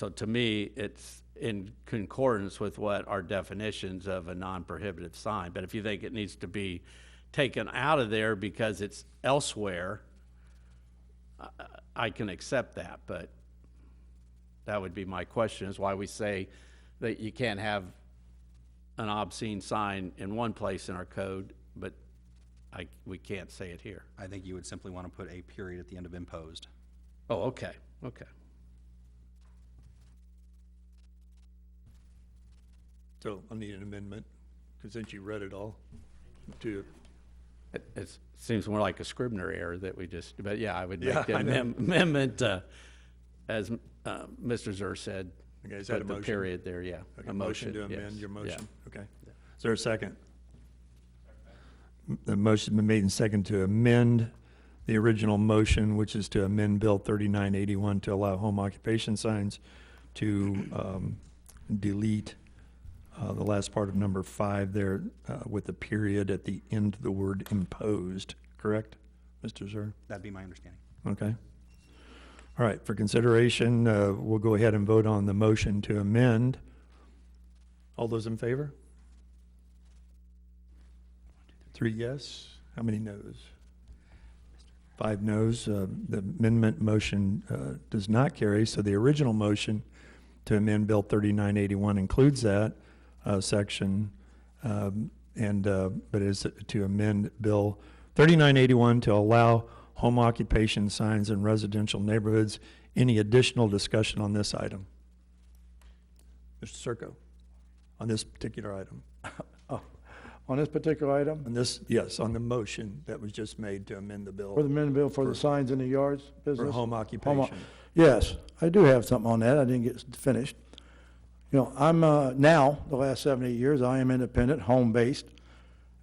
to me, it's in concordance with what our definitions of a non-prohibitive sign. But if you think it needs to be taken out of there because it's elsewhere, I can accept that, but that would be my question, is why we say that you can't have an obscene sign in one place in our code, but we can't say it here. I think you would simply want to put a period at the end of imposed. Oh, okay, okay. So I'll need an amendment, because since you read it all, to It seems more like a Scribner error that we just, but yeah, I would Yeah, make the I know. amendment, as Mr. Zur said, Okay, is that a put the motion? period there, yeah. Okay, A motion to yes, amend your yeah. motion? Okay. Is there a second? The motion's been made and seconded to amend the original motion, which is to amend Bill 3981 to allow home occupation signs, to delete the last part of number 5 there with a period at the end of the word imposed, correct, Mr. Zur? That'd be my understanding. Okay. All right, for consideration, we'll go ahead and vote on the motion to amend. All those in favor? 3 yes. How many noes? 5 noes. The amendment motion does not carry, so the original motion to amend Bill 3981 includes that section, but is to amend Bill 3981 to allow home occupation signs in residential neighborhoods. Any additional discussion on this item? Mr. Circo, on this particular item? On this particular item, On this, yes, on the motion that was just made to amend the bill for the amendment bill for the signs in the yards business? for home occupation. Yes, I do have something on that. I didn't get finished. You know, I'm now, the last 7, 8 years, I am independent, home-based,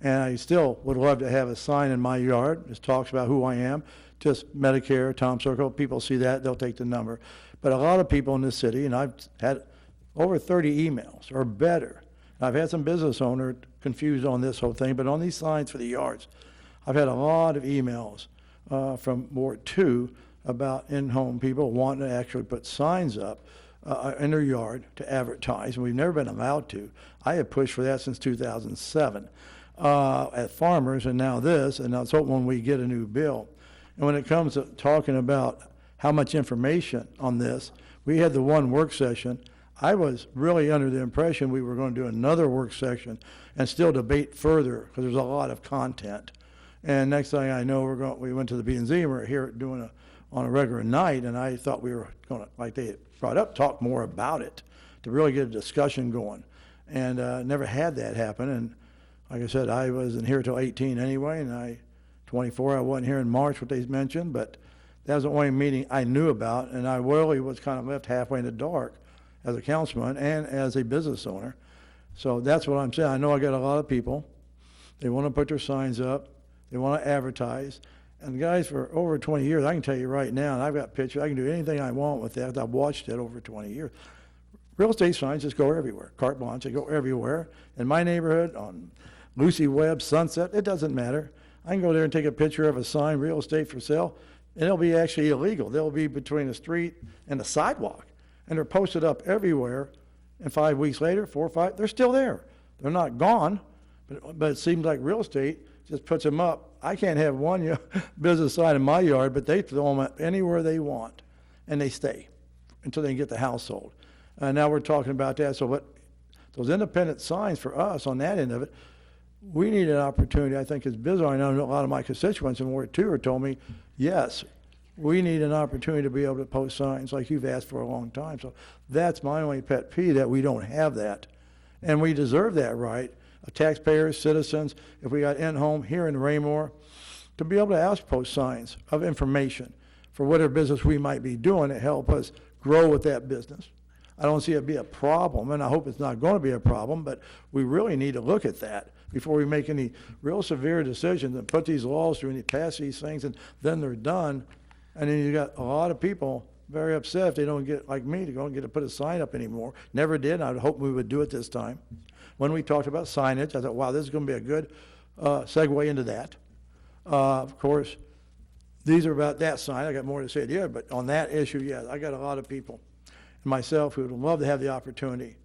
and I still would love to have a sign in my yard. This talks about who I am, just Medicare, Tom Circle. People see that, they'll take the number. But a lot of people in this city, and I've had over 30 emails or better. I've had some business owners confused on this whole thing, but on these signs for the yards, I've had a lot of emails from Ward 2 about in-home people wanting to actually put signs up in their yard to advertise, and we've never been allowed to. I have pushed for that since 2007 at Farmers, and now this, and I was hoping when we get a new bill. And when it comes to talking about how much information on this, we had the one work session. I was really under the impression we were going to do another work session and still debate further, because there's a lot of content. And next thing I know, we went to the B&Z, and we're here doing on a regular night, and I thought we were going to, like they brought up, talk more about it to really get a discussion going. And never had that happen. And like I said, I wasn't here till 18 anyway, and 24, I wasn't here in March, what they mentioned, but that was the only meeting I knew about, and I really was kind of left halfway in the dark as a councilman and as a business owner. So that's what I'm saying. I know I got a lot of people. They want to put their signs up. They want to advertise. And guys, for over 20 years, I can tell you right now, and I've got pictures, I can do anything I want with that. I've watched it over 20 years. Real estate signs just go everywhere. Carte blanche, they go everywhere. In my neighborhood, on Lucy Webb, Sunset, it doesn't matter. I can go there and take a picture of a sign, real estate for sale, and it'll be actually illegal. They'll be between the street and the sidewalk. And they're posted up everywhere, and 5 weeks later, 4 or 5, they're still there. They're not gone, but it seems like real estate just puts them up. I can't have one business sign in my yard, but they throw them up anywhere they want, and they stay until they can get the house sold. And now we're talking about that. So what those independent signs for us on that end of it, we need an opportunity, I think, as business. I know a lot of my constituents in Ward 2 have told me, yes, we need an opportunity to be able to post signs like you've asked for a long time. So that's my only pet peeve, that we don't have that. And we deserve that right, taxpayers, citizens, if we got in-home here in Raymore, to be able to ask post signs of information for whatever business we might be doing to help us grow with that business. I don't see it be a problem, and I hope it's not going to be a problem, but we really need to look at that before we make any real severe decisions and put these laws through and pass these things, and then they're done. And then you got a lot of people very upset if they don't get, like me, to go and get to put a sign up anymore. Never did, and I would hope we would do it this time. When we talked about signage, I thought, wow, this is going to be a good segue into that. Of course, these are about that sign. I got more to say to you, but on that issue, yeah, I got a lot of people, and myself, who would love to have the opportunity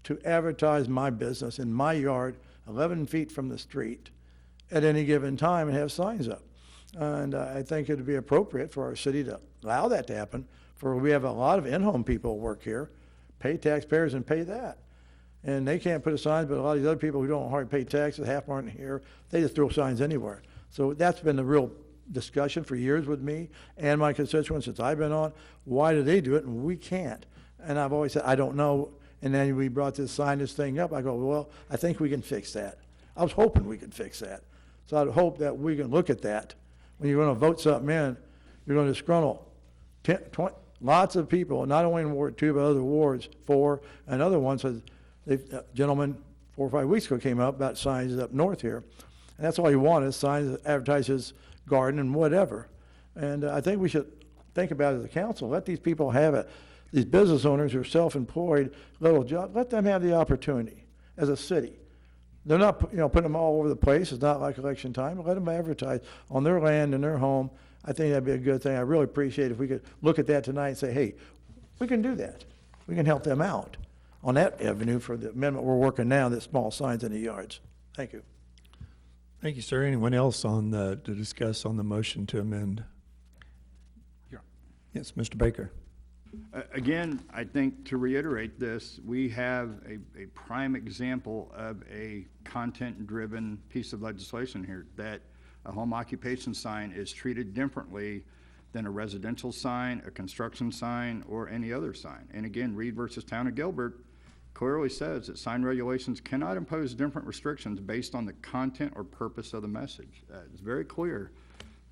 to advertise my business in my yard, 11 feet from the street, at any given time, and have signs up. And I think it would be appropriate for our city to allow that to happen, for we have a lot of in-home people who work here, pay taxpayers and pay that. And they can't put a sign, but a lot of these other people who don't hardly pay taxes, half aren't here, they just throw signs anywhere. So that's been the real discussion for years with me and my constituents since I've been on. Why do they do it and we can't? And I've always said, I don't know. And then we brought this signage thing up. I go, well, I think we can fix that. I was hoping we could fix that. So I'd hope that we can look at that. When you're going to vote something in, you're going to disgruntle 10, 20, lots of people, not only in Ward 2, but other wards, 4, and other ones. Gentleman 4 or 5 weeks ago came up about signs up north here. And that's all you want is signs that advertise his garden and whatever. And I think we should think about it as a council, let these people have it. These business owners who are self-employed, little job, let them have the opportunity as a city. They're not, putting them all over the place. It's not like election time. Let them advertise on their land and their home. I think that'd be a good thing. I really appreciate if we could look at that tonight and say, hey, we can do that. We can help them out on that avenue for the amendment we're working now, the small signs in the yards. Thank you. Thank you, sir. Anyone else to discuss on the motion to amend? Yes, Mr. Baker. Again, I think to reiterate this, we have a prime example of a content-driven piece of legislation here, that a home occupation sign is treated differently than a residential sign, a construction sign, or any other sign. And again, Reed versus Town of Gilbert clearly says that sign regulations cannot impose different restrictions based on the content or purpose of the message. It's very clear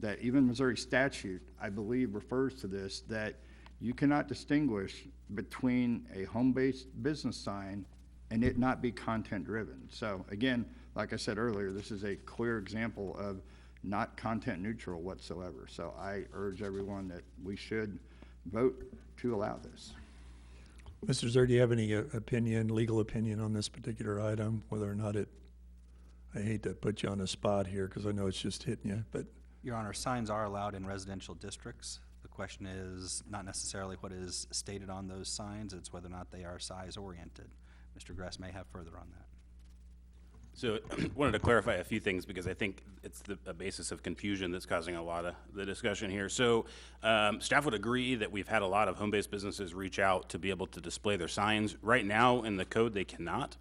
that even Missouri statute, I believe, refers to this, that you cannot distinguish between a home-based business sign and it not be content-driven. So again, like I said earlier, this is a clear example of not content neutral whatsoever. So I urge everyone that we should vote to allow this. Mr. Zer, do you have any legal opinion on this particular item, whether or not I hate to put you on the spot here because I know it's just hitting you, but. Your Honor, signs are allowed in residential districts. The question is not necessarily what is stated on those signs, it's whether or not they are size-oriented. Mr. Gress may have further on that. So wanted to clarify a few things because I think it's a basis of confusion that's causing a lot of the discussion here. So staff would agree that we've had a lot of home-based businesses reach out to be able to display their signs. Right now in the code, they cannot.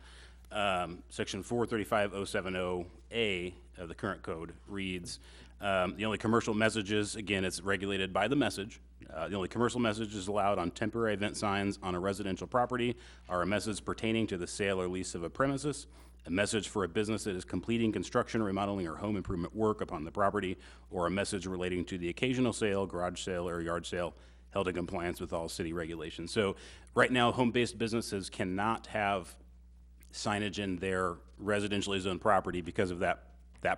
Section 435.070A of the current code reads, the only commercial messages, again, it's regulated by the message. The only commercial messages allowed on temporary event signs on a residential property are a message pertaining to the sale or lease of a premises, a message for a business that is completing construction, remodeling, or home improvement work upon the property, or a message relating to the occasional sale, garage sale, or yard sale held in compliance with all city regulations. So right now, home-based businesses cannot have signage in their residentially zoned property because of that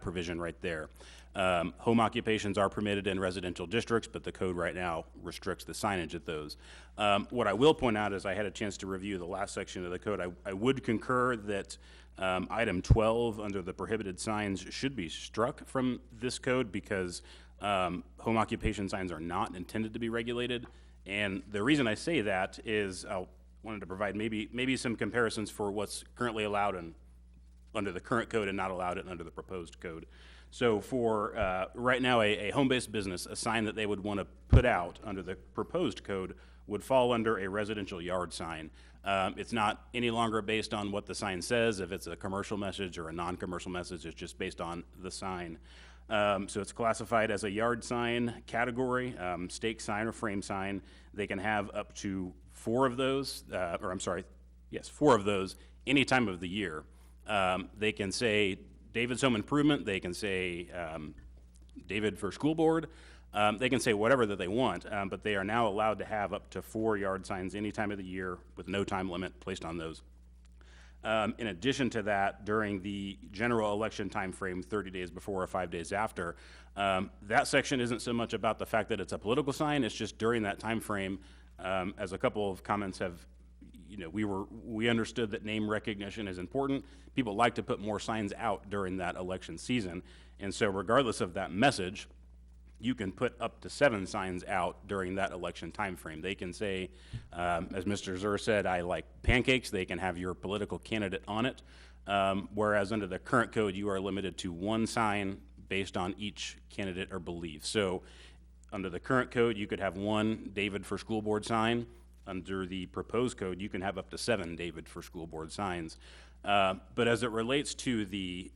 provision right there. Home occupations are permitted in residential districts, but the code right now restricts the signage at those. What I will point out is I had a chance to review the last section of the code. I would concur that item 12 under the prohibited signs should be struck from this code because home occupation signs are not intended to be regulated. And the reason I say that is I wanted to provide maybe some comparisons for what's currently allowed under the current code and not allowed under the proposed code. So for right now, a home-based business, a sign that they would want to put out under the proposed code would fall under a residential yard sign. It's not any longer based on what the sign says, if it's a commercial message or a non-commercial message, it's just based on the sign. So it's classified as a yard sign category, stake sign or frame sign. They can have up to 4 of those, 4 of those any time of the year. They can say David's Home Improvement, they can say David for School Board, they can say whatever that they want, but they are now allowed to have up to 4 yard signs any time of the year with no time limit placed on those. In addition to that, during the general election time frame, 30 days before or 5 days after, that section isn't so much about the fact that it's a political sign, it's just during that time frame, as a couple of comments have, we understood that name recognition is important. People like to put more signs out during that election season. And so regardless of that message, you can put up to 7 signs out during that election time frame. They can say, as Mr. Zer said, I like pancakes. They can have your political candidate on it. Whereas under the current code, you are limited to 1 sign based on each candidate or belief. So under the current code, you could have 1 David for School Board sign. Under the proposed code, you can have up to 7 David for School Board signs. But as it relates to the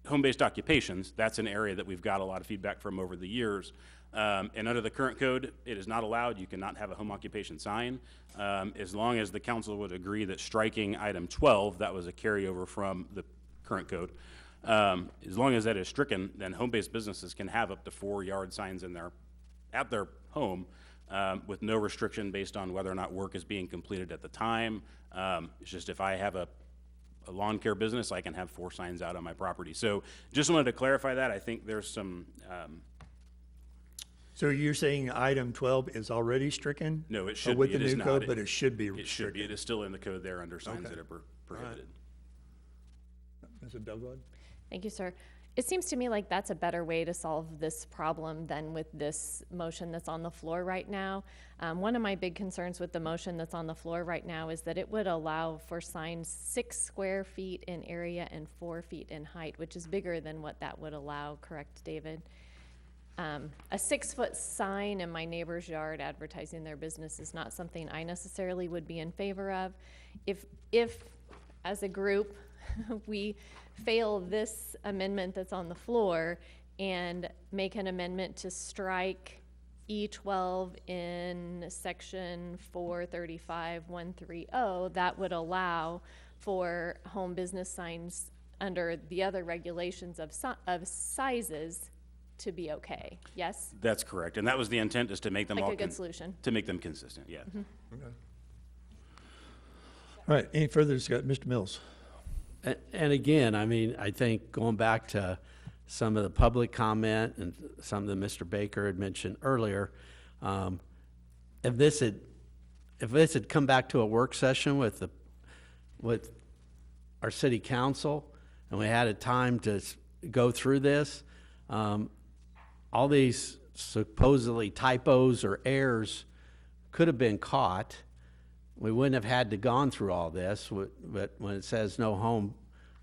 home-based occupations, that's an area that we've got a lot of feedback from over the years. And under the current code, it is not allowed. You cannot have a home occupation sign. As long as the council would agree that striking item 12, that was a carryover from the current code, as long as that is stricken, then home-based businesses can have up to 4 yard signs at their home with no restriction based on whether or not work is being completed at the time. It's just if I have a lawn care business, I can have 4 signs out on my property. So just wanted to clarify that. I think there's some So you're saying item 12 is already stricken? No, it should With be. the It is new not. code, but it should be It should be. stricken. It is still in the code there under signs Okay. that are prohibited. Mr. Belgrad? Thank you, sir. It seems to me like that's a better way to solve this problem than with this motion that's on the floor right now. One of my big concerns with the motion that's on the floor right now is that it would allow for signs 6 square feet in area and 4 feet in height, which is bigger than what that would allow, correct, David? A 6-foot sign in my neighbor's yard advertising their business is not something I necessarily would be in favor of. If as a group, we fail this amendment that's on the floor and make an amendment to strike E12 in section 435.130, that would allow for home business signs under the other regulations of sizes to be okay, yes? That's correct, and that was the intent, is to make them Like all a good solution. to make them consistent. Yeah. Okay. All right, any further discussion? Mr. Mills? And again, I mean, I think going back to some of the public comment and some that Mr. Baker had mentioned earlier, if this had come back to a work session with our city council and we had a time to go through this, all these supposedly typos or errors could have been caught. We wouldn't have had to gone through all this, but when it says no home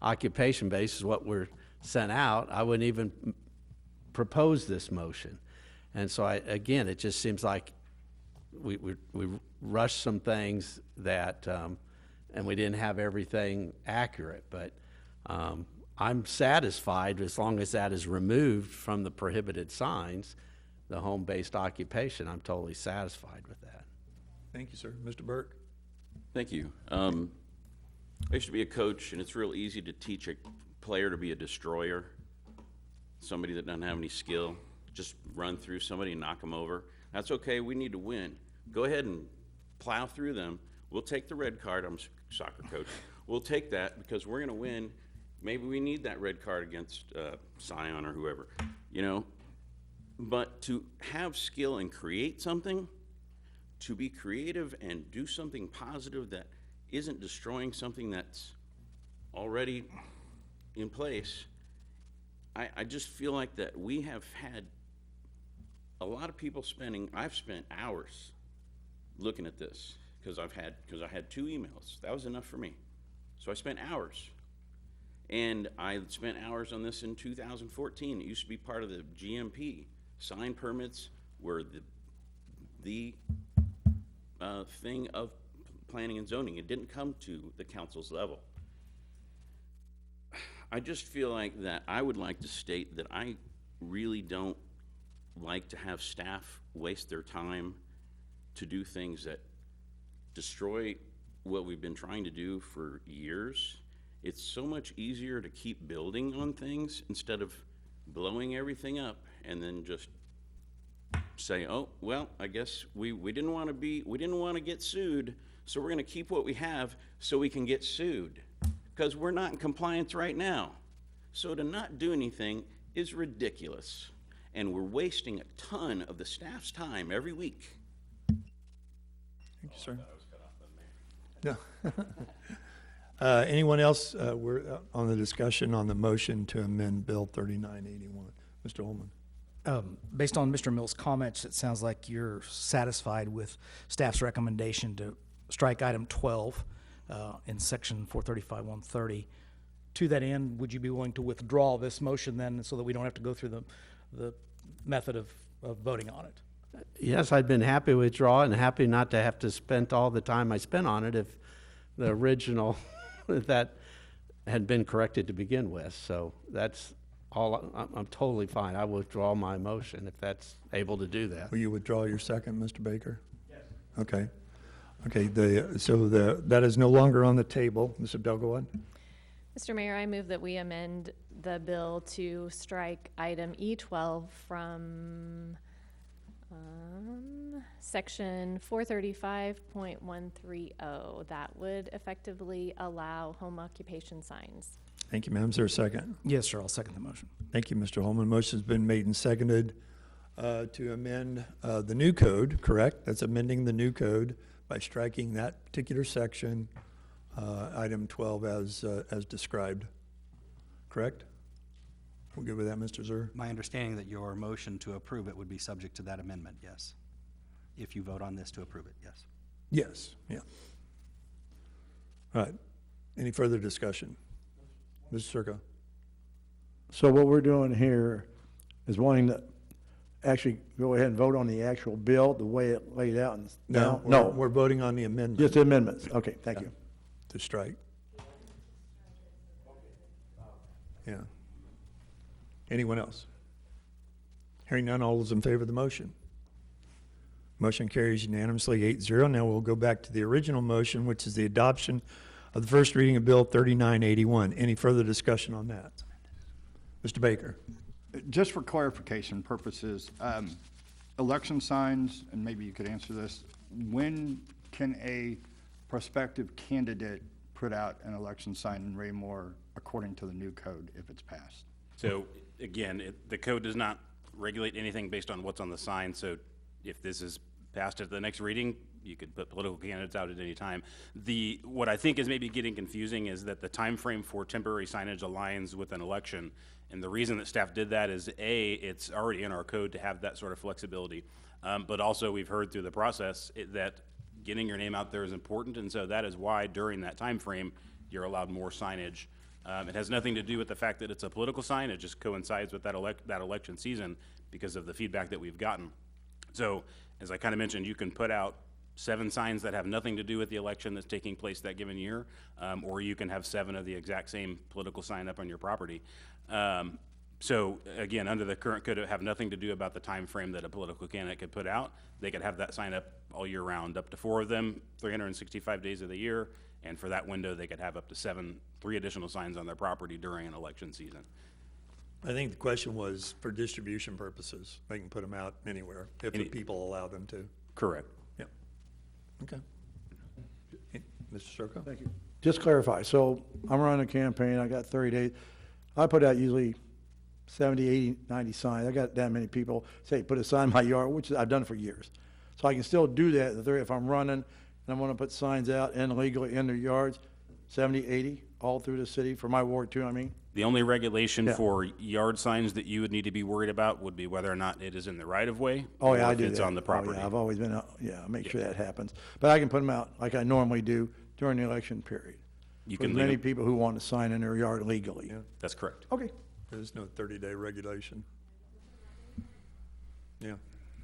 occupation base is what we're sent out, I wouldn't even propose this motion. And so again, it just seems like we rushed some things that, and we didn't have everything accurate, but I'm satisfied as long as that is removed from the prohibited signs, the home-based occupation, I'm totally satisfied with that. Thank you, sir. Mr. Burke? Thank you. I used to be a coach, and it's real easy to teach a player to be a destroyer, somebody that doesn't have any skill. Just run through somebody and knock them over. That's okay. We need to win. Go ahead and plow through them. We'll take the red card. I'm a soccer coach. We'll take that because we're going to win. Maybe we need that red card against Scion or whoever, you know. But to have skill and create something, to be creative and do something positive that isn't destroying something that's already in place, I just feel like that we have had a lot of people I've spent hours looking at this because I had 2 emails. That was enough for me. So I spent hours. And I spent hours on this in 2014. It used to be part of the GMP. Sign permits were the thing of planning and zoning. It didn't come to the council's level. I just feel like that I would like to state that I really don't like to have staff waste their time to do things that destroy what we've been trying to do for years. It's so much easier to keep building on things instead of blowing everything up and then just say, oh, well, I guess we didn't want to get sued, so we're going to keep what we have so we can get sued because we're not in compliance right now. So to not do anything is ridiculous, and we're wasting a ton of the staff's time every week. Thank you, sir. No. Anyone else? We're on the discussion on the motion to amend Bill 3981. Mr. Holman. Based on Mr. Mills' comments, it sounds like you're satisfied with staff's recommendation to strike item 12 in section 435.130. To that end, would you be willing to withdraw this motion then so that we don't have to go through the method of voting on it? Yes, I'd been happy to withdraw and happy not to have to spend all the time I spent on it if the original that had been corrected to begin with. So that's all. I'm totally fine. I withdraw my motion if that's able to do that. Will you withdraw your second, Mr. Baker? Yes. Okay. Okay, that is no longer on the table. Mr. Belgrad? Mr. Mayor, I move that we amend the bill to strike item E12 from section 435.130. That would effectively allow home occupation signs. Thank you, ma'am. Is there a second? Yes, sir. I'll second the motion. Thank you, Mr. Holman. Motion's been made and seconded to amend the new code, correct? That's amending the new code by striking that particular section, item 12 as described, correct? We're good with that, Mr. Zur? My understanding that your motion to approve it would be subject to that amendment, yes. If you vote on this to approve it, yes. Yes, yeah. All right. Any further discussion? Mr. Circo? So what we're doing here is wanting to actually go ahead and vote on the actual bill, the way it laid out. No, No, we're voting on the amendment. just the amendments. Okay, thank you. To strike. Yeah. Anyone else? Hearing none, all those in favor of the motion? Motion carries unanimously 8-0. Now we'll go back to the original motion, which is the adoption of the first reading of Bill 3981. Any further discussion on that? Mr. Baker? Just for clarification purposes, election signs, and maybe you could answer this, when can a prospective candidate put out an election sign in Raymore according to the new code if it's passed? So again, the code does not regulate anything based on what's on the sign, so if this is passed at the next reading, you could put political candidates out at any time. What I think is maybe getting confusing is that the time frame for temporary signage aligns with an election, and the reason that staff did that is A, it's already in our code to have that sort of flexibility, but also we've heard through the process that getting your name out there is important, and so that is why during that time frame you're allowed more signage. It has nothing to do with the fact that it's a political sign. It just coincides with that election season because of the feedback that we've gotten. So, as I kind of mentioned, you can put out 7 signs that have nothing to do with the election that's taking place that given year, or you can have 7 of the exact same political sign up on your property. So, again, under the current code, it would have nothing to do about the time frame that a political candidate could put out. They could have that sign up all year round, up to 4 of them, 365 days of the year, and for that window, they could have up to 3 additional signs on their property during an election season. I think the question was for distribution purposes. They can put them out anywhere if the people allow them to. Correct. Yep. Okay. Mr. Circo? Thank you. Just clarify, so I'm running a campaign, I got 30 days. I put out usually 70, 80, 90 signs. I got that many people say, put a sign in my yard, which I've done for years. So I can still do that if I'm running and I want to put signs out illegally in their yards, 70, 80, all through the city, for my ward too, I mean. The only regulation Yeah. for yard signs that you would need to be worried about would be whether or not it is in the right-of-way. Oh, yeah, or I if do it's that. on the Oh, property. yeah, I've always been, I make sure that happens. But I can put them out like I normally do during the election period. You For can many leave 'em- people who want to sign in their yard legally. That's correct. Okay. There's no 30-day regulation. Yeah,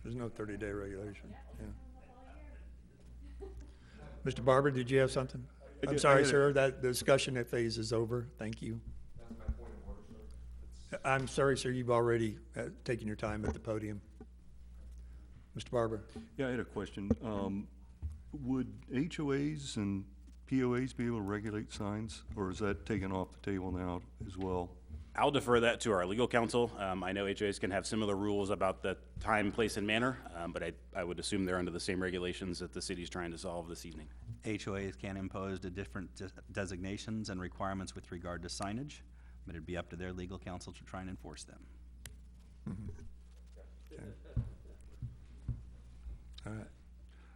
there's no 30-day regulation, yeah. Mr. Barber, did you have something? I'm sorry, sir, that discussion phase is over. Thank you. I'm sorry, sir, you've already taken your time at the podium. Mr. Barber? Yeah, I had a question. Would HOAs and POAs be able to regulate signs, or is that taken off the table now as well? I'll defer that to our legal counsel. I know HOAs can have similar rules about the time, place, and manner, but I would assume they're under the same regulations that the city's trying to solve this evening. HOAs can impose the different designations and requirements with regard to signage, but it'd be up to their legal counsel to try and enforce them. All right.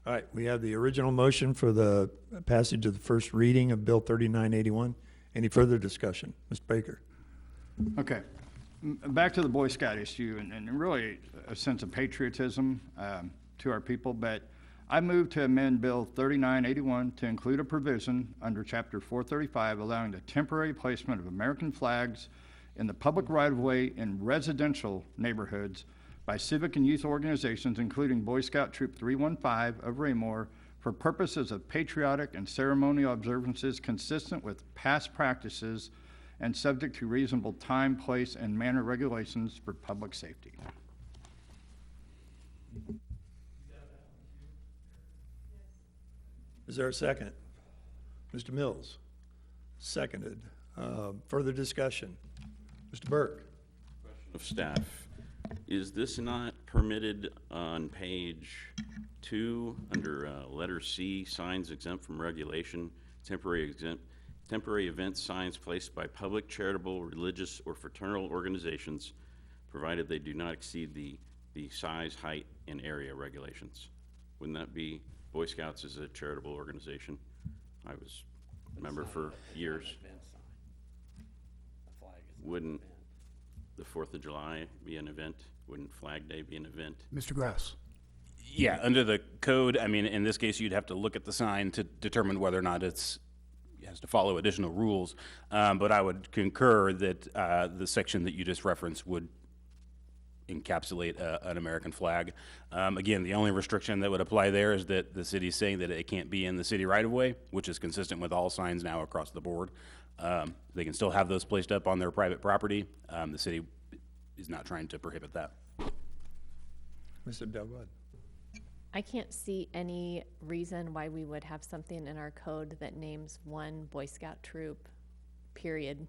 All right, we have the original motion for the passage of the first reading of Bill 3981. Any further discussion? Mr. Baker? Okay. Back to the Boy Scout issue, and really a sense of patriotism to our people, but I move to amend Bill 3981 to include a provision under Chapter 435 allowing the temporary placement of American flags in the public right-of-way in residential neighborhoods by civic and youth organizations, including Boy Scout Troop 315 of Raymore, for purposes of patriotic and ceremonial observances consistent with past practices and subject to reasonable time, place, and manner regulations for public safety. Is there a second? Mr. Mills? Seconded. Further discussion? Mr. Burke? Of staff, is this not permitted on page 2 under letter C, signs exempt from regulation, temporary event signs placed by public, charitable, religious, or fraternal organizations, provided they do not exceed the the size, height, and area regulations. Wouldn't that be, Boy Scouts is a charitable organization. I was a member for years. Wouldn't the 4th of July be an event? Wouldn't Flag Day be an event? Mr. Grass? Yeah, under the code, I mean, in this case, you'd have to look at the sign to determine whether or not it has to follow additional rules. But I would concur that the section that you just referenced would encapsulate an American flag. Again, the only restriction that would apply there is that the city's saying that it can't be in the city right-of-way, which is consistent with all signs now across the board. They can still have those placed up on their private property. The city is not trying to prohibit that. Mr. Delgado. I can't see any reason why we would have something in our code that names one Boy Scout troop, period.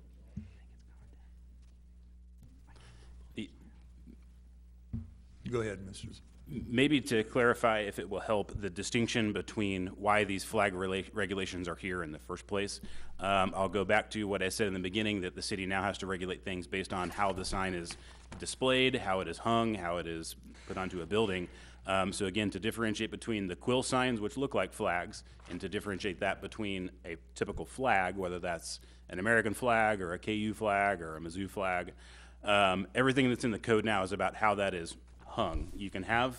Go ahead, Mr. Maybe to clarify, if it will help, the distinction between why these flag regulations are here in the first place. I'll go back to what I said in the beginning, that the city now has to regulate things based on how the sign is displayed, how it is hung, how it is put onto a building. So again, to differentiate between the quill signs, which look like flags, and to differentiate that between a typical flag, whether that's an American flag or a KU flag or a Mizzou flag, everything that's in the code now is about how that is hung. You can have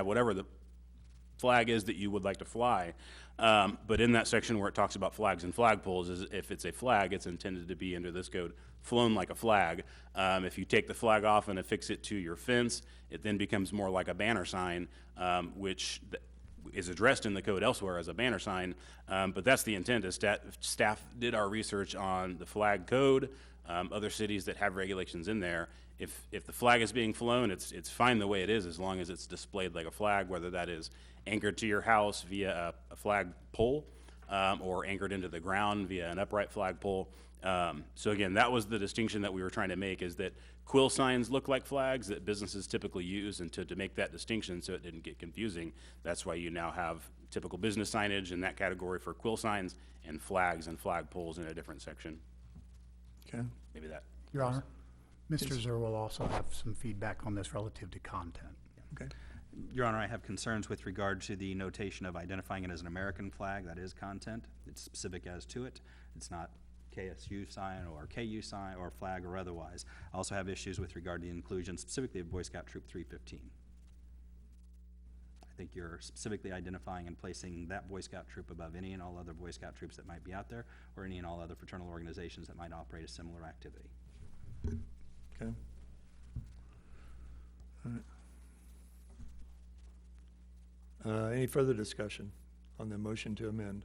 whatever the flag is that you would like to fly, but in that section where it talks about flags and flagpoles, is if it's a flag, it's intended to be under this code flown like a flag. If you take the flag off and affix it to your fence, it then becomes more like a banner sign, which is addressed in the code elsewhere as a banner sign. But that's the intent. Is staff did our research on the flag code, other cities that have regulations in there. If the flag is being flown, it's fine the way it is, as long as it's displayed like a flag, whether that is anchored to your house via a flag pole, or anchored into the ground via an upright flag pole. So again, that was the distinction that we were trying to make, is that quill signs look like flags that businesses typically use, and to make that distinction so it didn't get confusing, that's why you now have typical business signage in that category for quill signs, and flags and flag poles in a different section. Okay. Maybe that. Your Honor, Mr. Zur will also have some feedback on this relative to content. Okay. Your Honor, I have concerns with regard to the notation of identifying it as an American flag. That is content. It's specific as to it. It's not KSU sign or KU sign or flag or otherwise. I also have issues with regard to the inclusion specifically of Boy Scout Troop 315. I think you're specifically identifying and placing that Boy Scout troop above any and all other Boy Scout troops that might be out there, or any and all other fraternal organizations that might operate a similar activity. Okay. All right. Any further discussion on the motion to amend?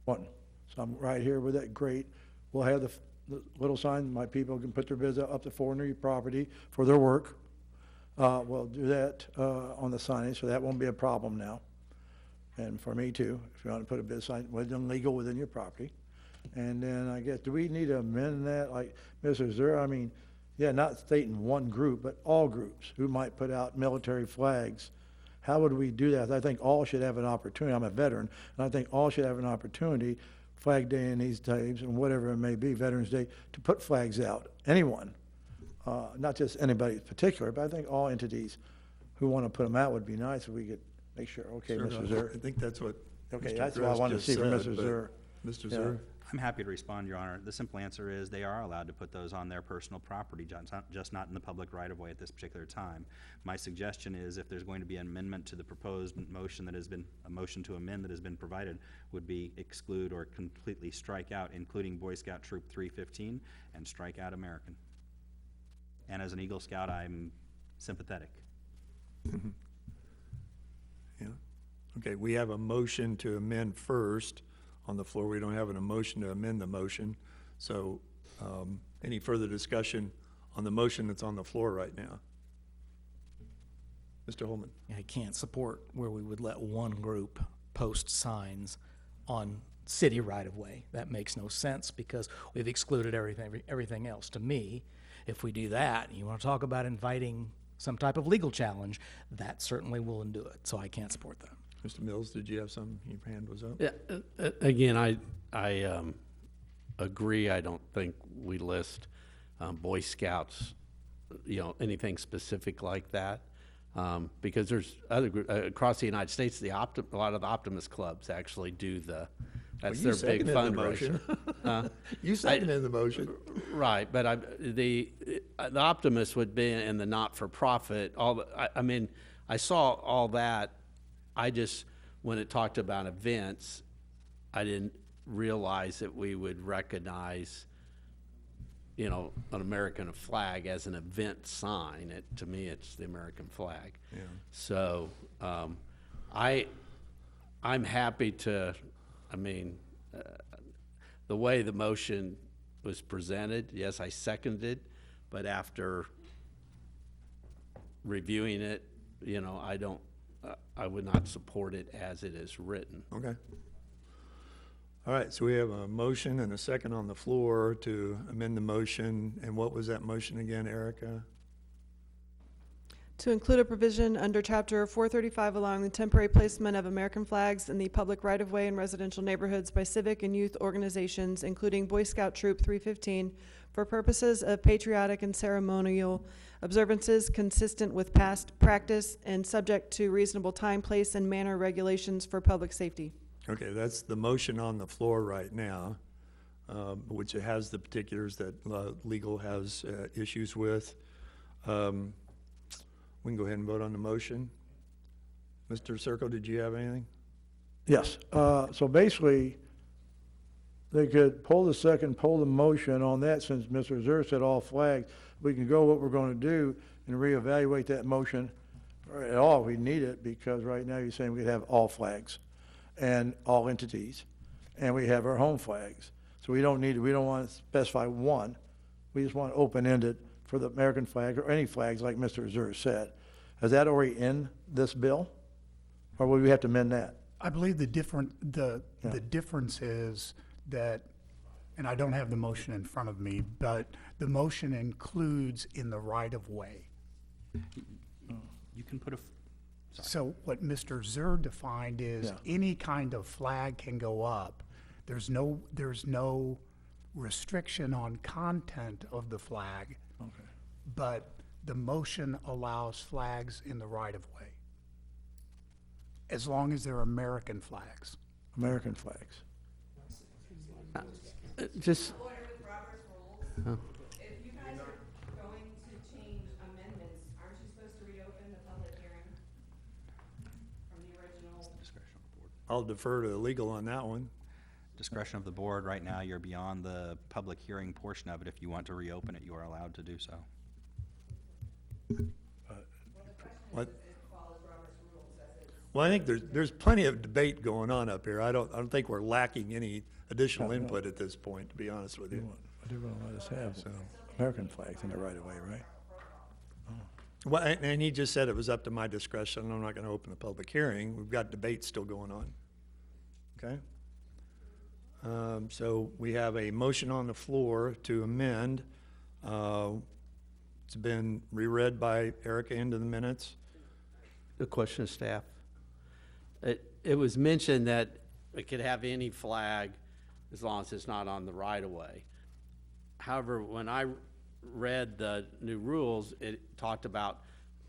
One. So I'm right here with that, great. We'll have the little sign, my people can put their bids up to 400 property for their work. We'll do that on the signage, so that won't be a problem now. And for me too, if you want to put a bid sign within legal within your property. And then I guess, do we need to amend that, like Mr. Zur? I mean, yeah, not stating one group, but all groups who might put out military flags. How would we do that? I think all should have an opportunity. I'm a veteran, and I think all should have an opportunity, Flag Day and these days, and whatever it may be, Veterans Day, to put flags out. Anyone, not just anybody in particular, but I think all entities who want to put them out would be nice if we could make sure. Okay, Sure, Mr. Zur. I think that's what Okay, Mr. that's what I Grass wanted to just see from said, Mr. but Zur. Mr. Yeah. Zur? I'm happy to respond, Your Honor. The simple answer is they are allowed to put those on their personal property, just not in the public right-of-way at this particular time. My suggestion is, if there's going to be an amendment to the proposed motion that has been, a motion to amend that has been provided, would be exclude or completely strike out, including Boy Scout Troop 315, and strike out American. And as an Eagle Scout, I'm sympathetic. Yeah. Okay, we have a motion to amend first on the floor. We don't have a motion to amend the motion. So any further discussion on the motion that's on the floor right now? Mr. Holman. I can't support where we would let one group post signs on city right-of-way. That makes no sense because we've excluded everything else. To me, if we do that, you want to talk about inviting some type of legal challenge, that certainly will undo it. So I can't support that. Mr. Mills, did you have some? Your hand was up. Yeah. Again, I agree. I don't think we list Boy Scouts anything specific like that. Because there's other across the United States, a lot of the Optimist clubs actually do that's their big fundraiser. You seconded the motion. Right, but the Optimist would be in the not-for-profit. I saw all that. When it talked about events, I didn't realize that we would recognize, an American flag as an event sign. To me, it's the American flag. Yeah. So I'm happy to, the way the motion was presented, yes, I seconded, but after reviewing it, I would not support it as it is written. Okay. All right, so we have a motion and a second on the floor to amend the motion. And what was that motion again, Erica? To include a provision under Chapter 435 allowing the temporary placement of American flags in the public right-of-way in residential neighborhoods by civic and youth organizations, including Boy Scout Troop 315, for purposes of patriotic and ceremonial observances consistent with past practice and subject to reasonable time, place, and manner regulations for public safety. Okay, that's the motion on the floor right now, which has the particulars that legal has issues with. We can go ahead and vote on the motion. Mr. Circo, did you have anything? Yes, so basically, they could pull the second, pull the motion on that, since Mr. Zur said all flags. We can go what we're going to do and reevaluate that motion at all if we need it, because right now you're saying we could have all flags and all entities, and we have our home flags. So we don't want to specify one. We just want open-ended for the American flag or any flags, like Mr. Zur said. Is that already in this bill, or would we have to amend that? I believe the difference is that, and I don't have the motion in front of me, but the motion includes in the right-of-way. You can put So what Mr. Zur defined is any kind of flag can go up. There's no restriction on content of the flag, but the motion allows flags in the right-of-way, as long as they're American flags. American flags. Just. Oh. If you guys are going to change amendments, aren't you supposed to reopen the public hearing from the original? Discretion of the board. I'll defer to legal on that one. Discretion of the board. Right now, you're beyond the public hearing portion of it. If you want to reopen it, you are allowed to do so. Well, I think there's plenty of debate going on up here. I don't think we're lacking any additional input at this point, to be honest with you. They're going to let us have American flags in the right-of-way, right? Well, and he just said it was up to my discretion. I'm not going to open the public hearing. We've got debate still going on. Okay? So we have a motion on the floor to amend. It's been reread by Erica into the minutes. The question of staff. It was mentioned that it could have any flag as long as it's not on the right-of-way. However, when I read the new rules, it talked about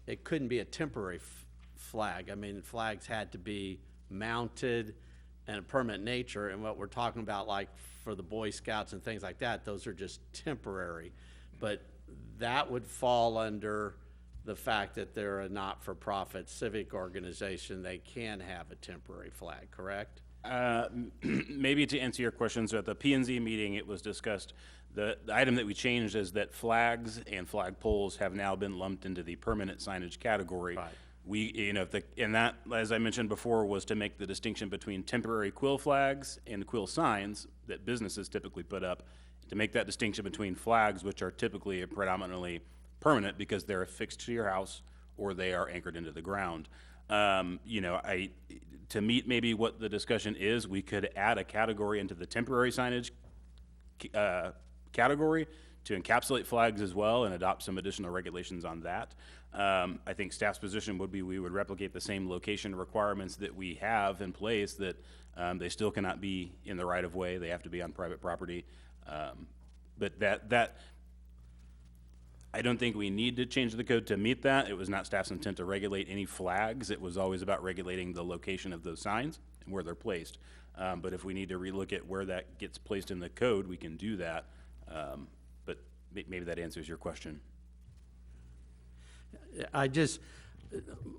it couldn't be a temporary flag. I mean, flags had to be mounted and a permanent nature, and what we're talking about, like for the Boy Scouts and things like that, those are just temporary. But that would fall under the fact that they're a not-for-profit civic organization. They can have a temporary flag, correct? Maybe to answer your question, so at the P&Z meeting, it was discussed, the item that we changed is that flags and flag poles have now been lumped into the permanent signage category. Right. We, and that, as I mentioned before, was to make the distinction between temporary quill flags and quill signs that businesses typically put up, to make that distinction between flags, which are typically predominantly permanent because they're affixed to your house or they are anchored into the ground. To meet maybe what the discussion is, we could add a category into the temporary signage category to encapsulate flags as well and adopt some additional regulations on that. I think staff's position would be we would replicate the same location requirements that we have in place, that they still cannot be in the right of way, they have to be on private property. But that I don't think we need to change the code to meet that. It was not staff's intent to regulate any flags. It was always about regulating the location of those signs and where they're placed. But if we need to relook at where that gets placed in the code, we can do that. But maybe that answers your question.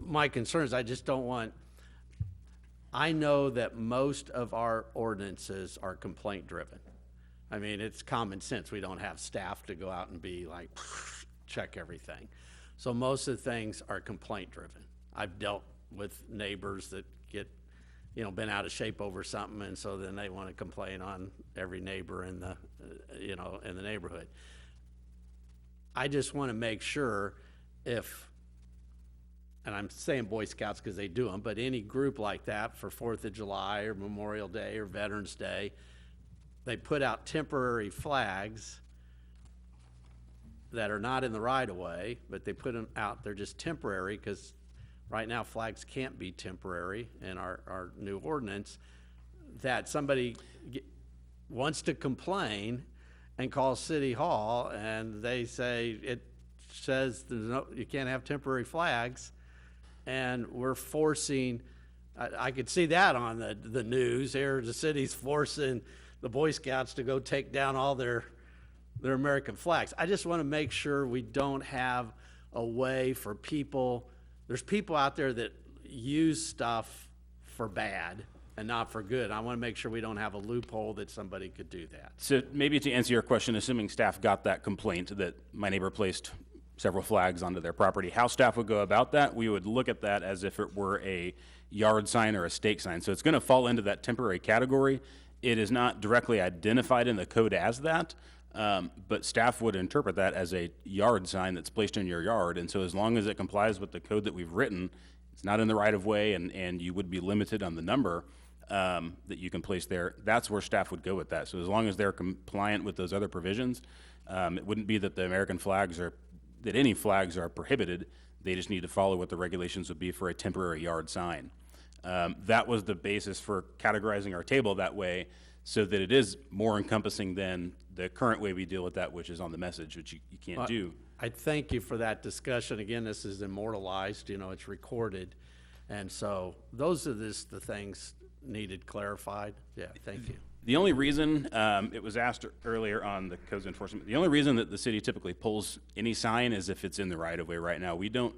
My concern is I just don't want, I know that most of our ordinances are complaint driven. I mean, it's common sense. We don't have staff to go out and be like, check everything. So most of the things are complaint driven. I've dealt with neighbors that get, been out of shape over something, and so then they want to complain on every neighbor in the, in the neighborhood. I just want to make sure and I'm saying Boy Scouts because they do them, but any group like that for 4th of July or Memorial Day or Veterans Day, they put out temporary flags that are not in the right-of-way, but they put them out, they're just temporary, because right now flags can't be temporary in our new ordinance, that somebody wants to complain and call City Hall, and they say, it says you can't have temporary flags, and we're forcing, I could see that on the news here, the city's forcing the Boy Scouts to go take down all their American flags. I just want to make sure we don't have a way for people, there's people out there that use stuff for bad and not for good. I want to make sure we don't have a loophole that somebody could do that. So maybe to answer your question, assuming staff got that complaint that my neighbor placed several flags onto their property, how staff would go about that, we would look at that as if it were a yard sign or a stake sign. So it's going to fall into that temporary category. It is not directly identified in the code as that, but staff would interpret that as a yard sign that's placed in your yard. And so as long as it complies with the code that we've written, it's not in the right of way, and you would be limited on the number that you can place there, that's where staff would go with that. So as long as they're compliant with those other provisions, it wouldn't be that the American flags are, that any flags are prohibited. They just need to follow what the regulations would be for a temporary yard sign. That was the basis for categorizing our table that way, so that it is more encompassing than the current way we deal with that, which is on the message, which you can't do. I thank you for that discussion. Again, this is immortalized, it's recorded. And so those are the things needed clarified. Yeah, thank you. The only reason, it was asked earlier on the codes enforcement, the only reason that the city typically pulls any sign is if it's in the right of way. Right now, we don't,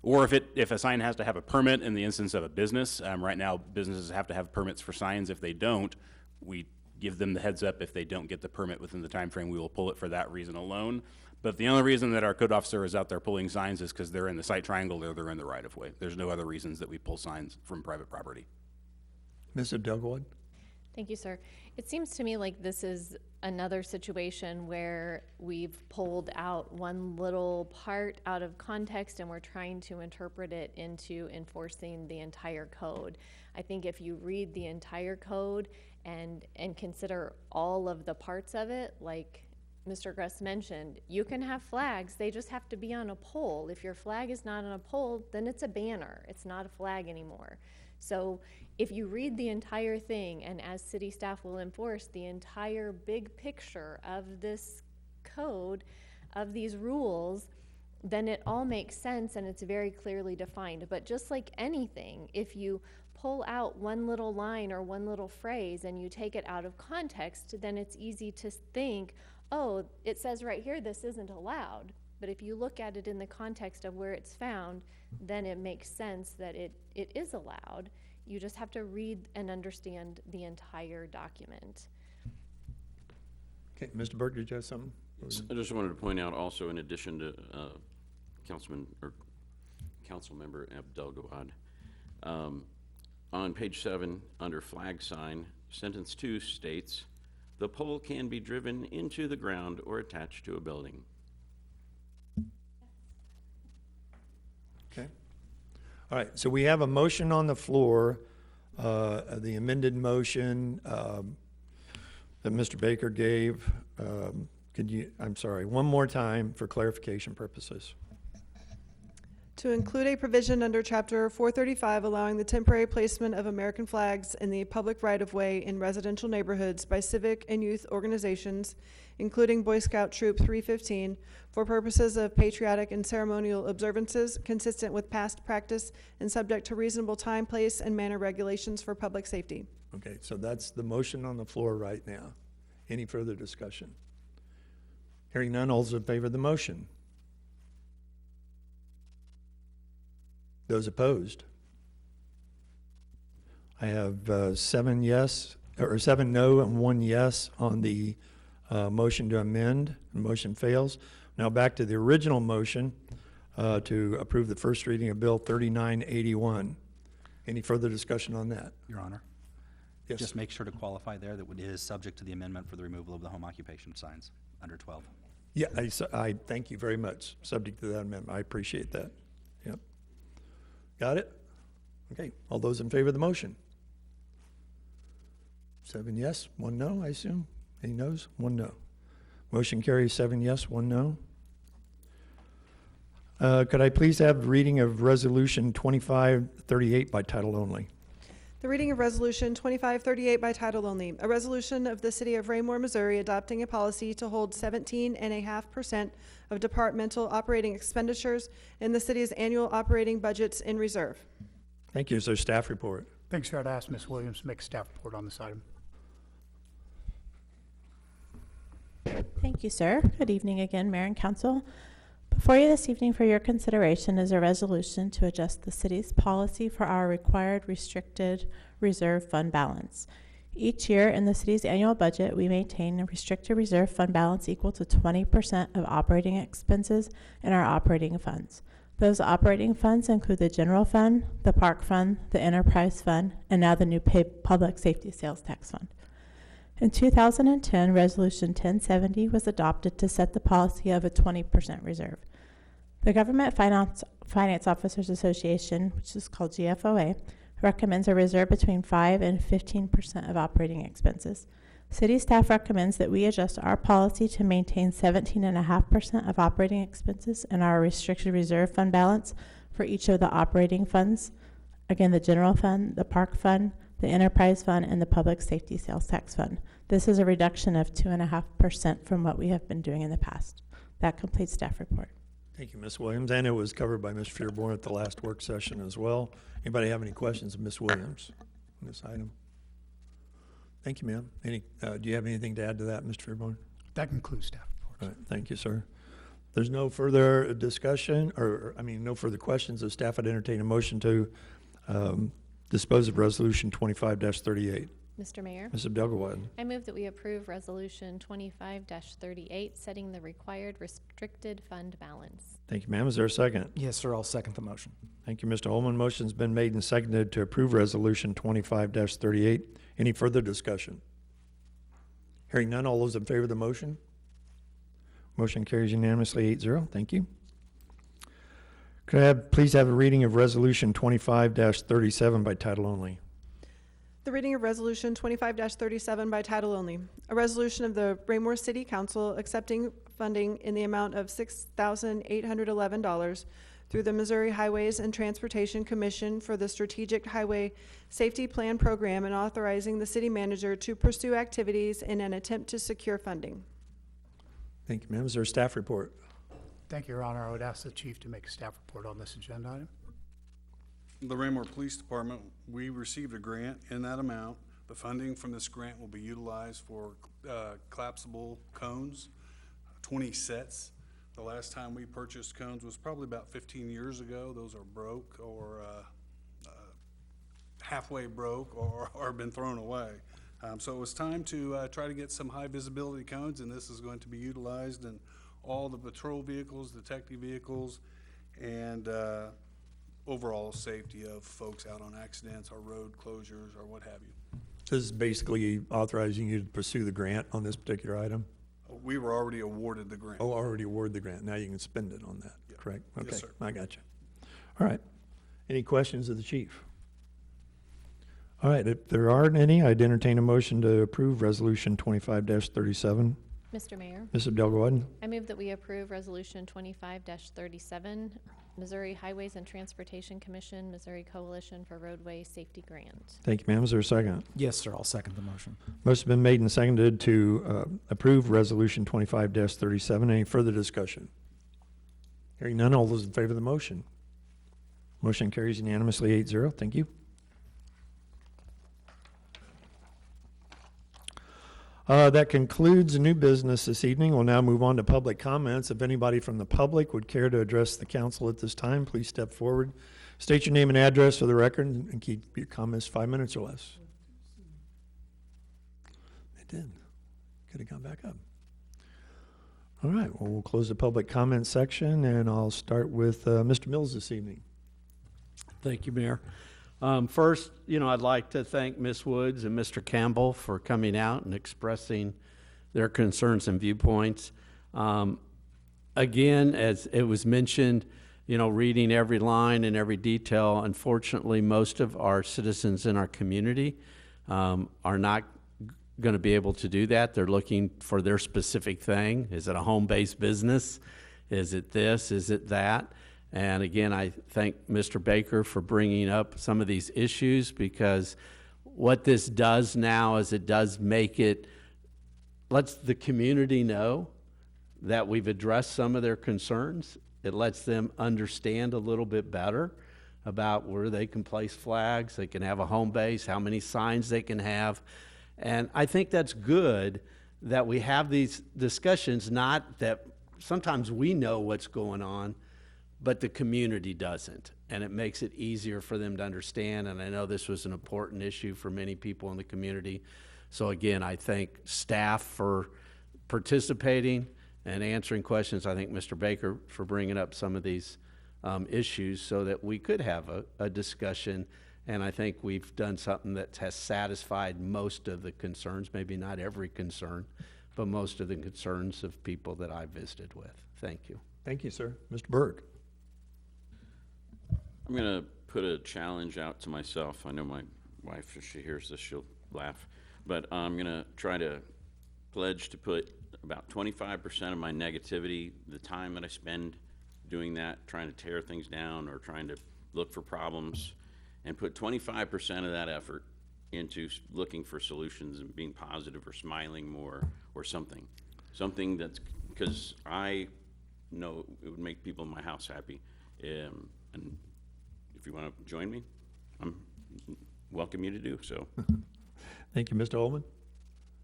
or if a sign has to have a permit in the instance of a business. Right now, businesses have to have permits for signs. If they don't, we give them the heads up. If they don't get the permit within the time frame, we will pull it for that reason alone. But the only reason that our code officer is out there pulling signs is because they're in the site triangle or they're in the right of way. There's no other reasons that we pull signs from private property. Ms. Abdelgawad? Thank you, sir. It seems to me like this is another situation where we've pulled out one little part out of context and we're trying to interpret it into enforcing the entire code. I think if you read the entire code and consider all of the parts of it, like Mr. Gress mentioned, you can have flags, they just have to be on a pole. If your flag is not on a pole, then it's a banner. It's not a flag anymore. So if you read the entire thing, and as city staff will enforce the entire big picture of this code, of these rules, then it all makes sense and it's very clearly defined. But just like anything, if you pull out one little line or one little phrase and you take it out of context, then it's easy to think, oh, it says right here this isn't allowed. But if you look at it in the context of where it's found, then it makes sense that it is allowed. You just have to read and understand the entire document. Okay, Mr. Burke, did you have something? I just wanted to point out also, in addition to Councilmember Abdelgawad, on page 7, under flag sign, sentence 2 states, "The pole can be driven into the ground or attached to a building." Okay. All right, so we have a motion on the floor, the amended motion that Mr. Baker gave. I'm sorry, one more time for clarification purposes. To include a provision under Chapter 435 allowing the temporary placement of American flags in the public right-of-way in residential neighborhoods by civic and youth organizations, including Boy Scout Troop 315, for purposes of patriotic and ceremonial observances consistent with past practice and subject to reasonable time, place, and manner regulations for public safety. Okay, so that's the motion on the floor right now. Any further discussion? Hearing none, all's in favor of the motion? Those opposed? I have 7 yes, or 7 no and 1 yes on the motion to amend. The motion fails. Now back to the original motion to approve the first reading of Bill 3981. Any further discussion on that? Your Honor? Yes. Just make sure to qualify there that it is subject to the amendment for the removal of the home occupation signs under 12. Yeah, I thank you very much. Subject to that amendment. I appreciate that. Yep. Got it? Okay. All those in favor of the motion? 7 yes, 1 no, I assume. Any noes? 1 no. Motion carries 7 yes, 1 no. Could I please have the reading of Resolution 2538 by title only? The reading of Resolution 2538 by title only, a resolution of the City of Raymore, Missouri, adopting a policy to hold 17.5% of departmental operating expenditures in the city's annual operating budgets in reserve. Thank you. Is there a staff report? Thanks, Chair. I'd ask Ms. Williams to make a staff report on this item. Thank you, sir. Good evening again, Mayor and Council. Before you this evening for your consideration is a resolution to adjust the city's policy for our required restricted reserve fund balance. Each year in the city's annual budget, we maintain a restricted reserve fund balance equal to 20% of operating expenses in our operating funds. Those operating funds include the general fund, the park fund, the enterprise fund, and now the new public safety sales tax fund. In 2010, Resolution 1070 was adopted to set the policy of a 20% reserve. The Government Finance Officers Association, which is called GFOA, recommends a reserve between 5 and 15% of operating expenses. City staff recommends that we adjust our policy to maintain 17.5% of operating expenses in our restricted reserve fund balance for each of the operating funds. Again, the general fund, the park fund, the enterprise fund, and the public safety sales tax fund. This is a reduction of 2.5% from what we have been doing in the past. That completes staff report. Thank you, Ms. Williams. And it was covered by Ms. Fearborn at the last work session as well. Anybody have any questions of Ms. Williams on this item? Thank you, ma'am. Do you have anything to add to that, Mr. Fearborn? That concludes staff reports. All right, thank you, sir. There's no further discussion, no further questions of staff. I'd entertain a motion to dispose of Resolution 25-38. Mr. Mayor, Ms. Abdel-Gawad. I move that we approve Resolution 25-38, setting the required restricted fund balance. Thank you, ma'am. Is there a second? Yes, sir, I'll second the motion. Thank you, Mr. Holman. Motion's been made and seconded to approve Resolution 25-38. Any further discussion? Hearing none, all those in favor of the motion? Motion carries unanimously 8-0. Thank you. Could I please have a reading of Resolution 25-37 by title only? The reading of Resolution 25-37 by title only, a resolution of the Raymore City Council accepting funding in the amount of $6,811 through the Missouri Highways and Transportation Commission for the Strategic Highway Safety Plan Program and authorizing the city manager to pursue activities in an attempt to secure funding. Thank you, ma'am. Is there a staff report? Thank you, Your Honor. I would ask the chief to make a staff report on this agenda item. The Raymore Police Department, we received a grant in that amount. The funding from this grant will be utilized for collapsible cones, 20 sets. The last time we purchased cones was probably about 15 years ago. Those are broke or halfway broke or been thrown away. So it was time to try to get some high visibility cones, and this is going to be utilized in all the patrol vehicles, detective vehicles, and overall safety of folks out on accidents or road closures or what have you. This is basically authorizing you to pursue the grant on this particular item? We were already awarded the grant. Oh, already awarded the grant. Now you can spend it on that, correct? Yes, Okay, sir. I got you. All right. Any questions of the chief? All right, if there aren't any, I'd entertain a motion to approve Resolution 25-37. Mr. Mayor, Ms. Abdel-Gawad. I move that we approve Resolution 25-37, Missouri Highways and Transportation Commission, Missouri Coalition for Roadway Safety Grant. Thank you, ma'am. Is there a second? Yes, sir, I'll second the motion. Motion's been made and seconded to approve Resolution 25-37. Any further discussion? Hearing none, all those in favor of the motion? Motion carries unanimously 8-0. Thank you. That concludes the new business this evening. We'll now move on to public comments. If anybody from the public would care to address the council at this time, please step forward. State your name and address for the record and keep your comments 5 minutes or less. They did. Could have gone back up. All right, well, we'll close the public comment section, and I'll start with Mr. Mills this evening. Thank you, Mayor. First, I'd like to thank Ms. Woods and Mr. Campbell for coming out and expressing their concerns and viewpoints. Again, as it was mentioned, reading every line and every detail, unfortunately, most of our citizens in our community are not going to be able to do that. They're looking for their specific thing. Is it a home-based business? Is it this? Is it that? And again, I thank Mr. Baker for bringing up some of these issues, because what this does now is it does make it, lets the community know that we've addressed some of their concerns. It lets them understand a little bit better about where they can place flags, they can have a home base, how many signs they can have. And I think that's good that we have these discussions, not that sometimes we know what's going on, but the community doesn't, and it makes it easier for them to understand. And I know this was an important issue for many people in the community. So again, I thank staff for participating and answering questions. I thank Mr. Baker for bringing up some of these issues so that we could have a discussion. And I think we've done something that has satisfied most of the concerns, maybe not every concern, but most of the concerns of people that I visited with. Thank you. Thank you, sir. Mr. Berg. I'm going to put a challenge out to myself. I know my wife, if she hears this, she'll laugh. But I'm going to try to pledge to put about 25% of my negativity, the time that I spend doing that, trying to tear things down or trying to look for problems, and put 25% of that effort into looking for solutions and being positive or smiling more or something. Something that's, because I know it would make people in my house happy. And if you want to join me, I'm welcome you to do so. Thank you, Mr. Holman.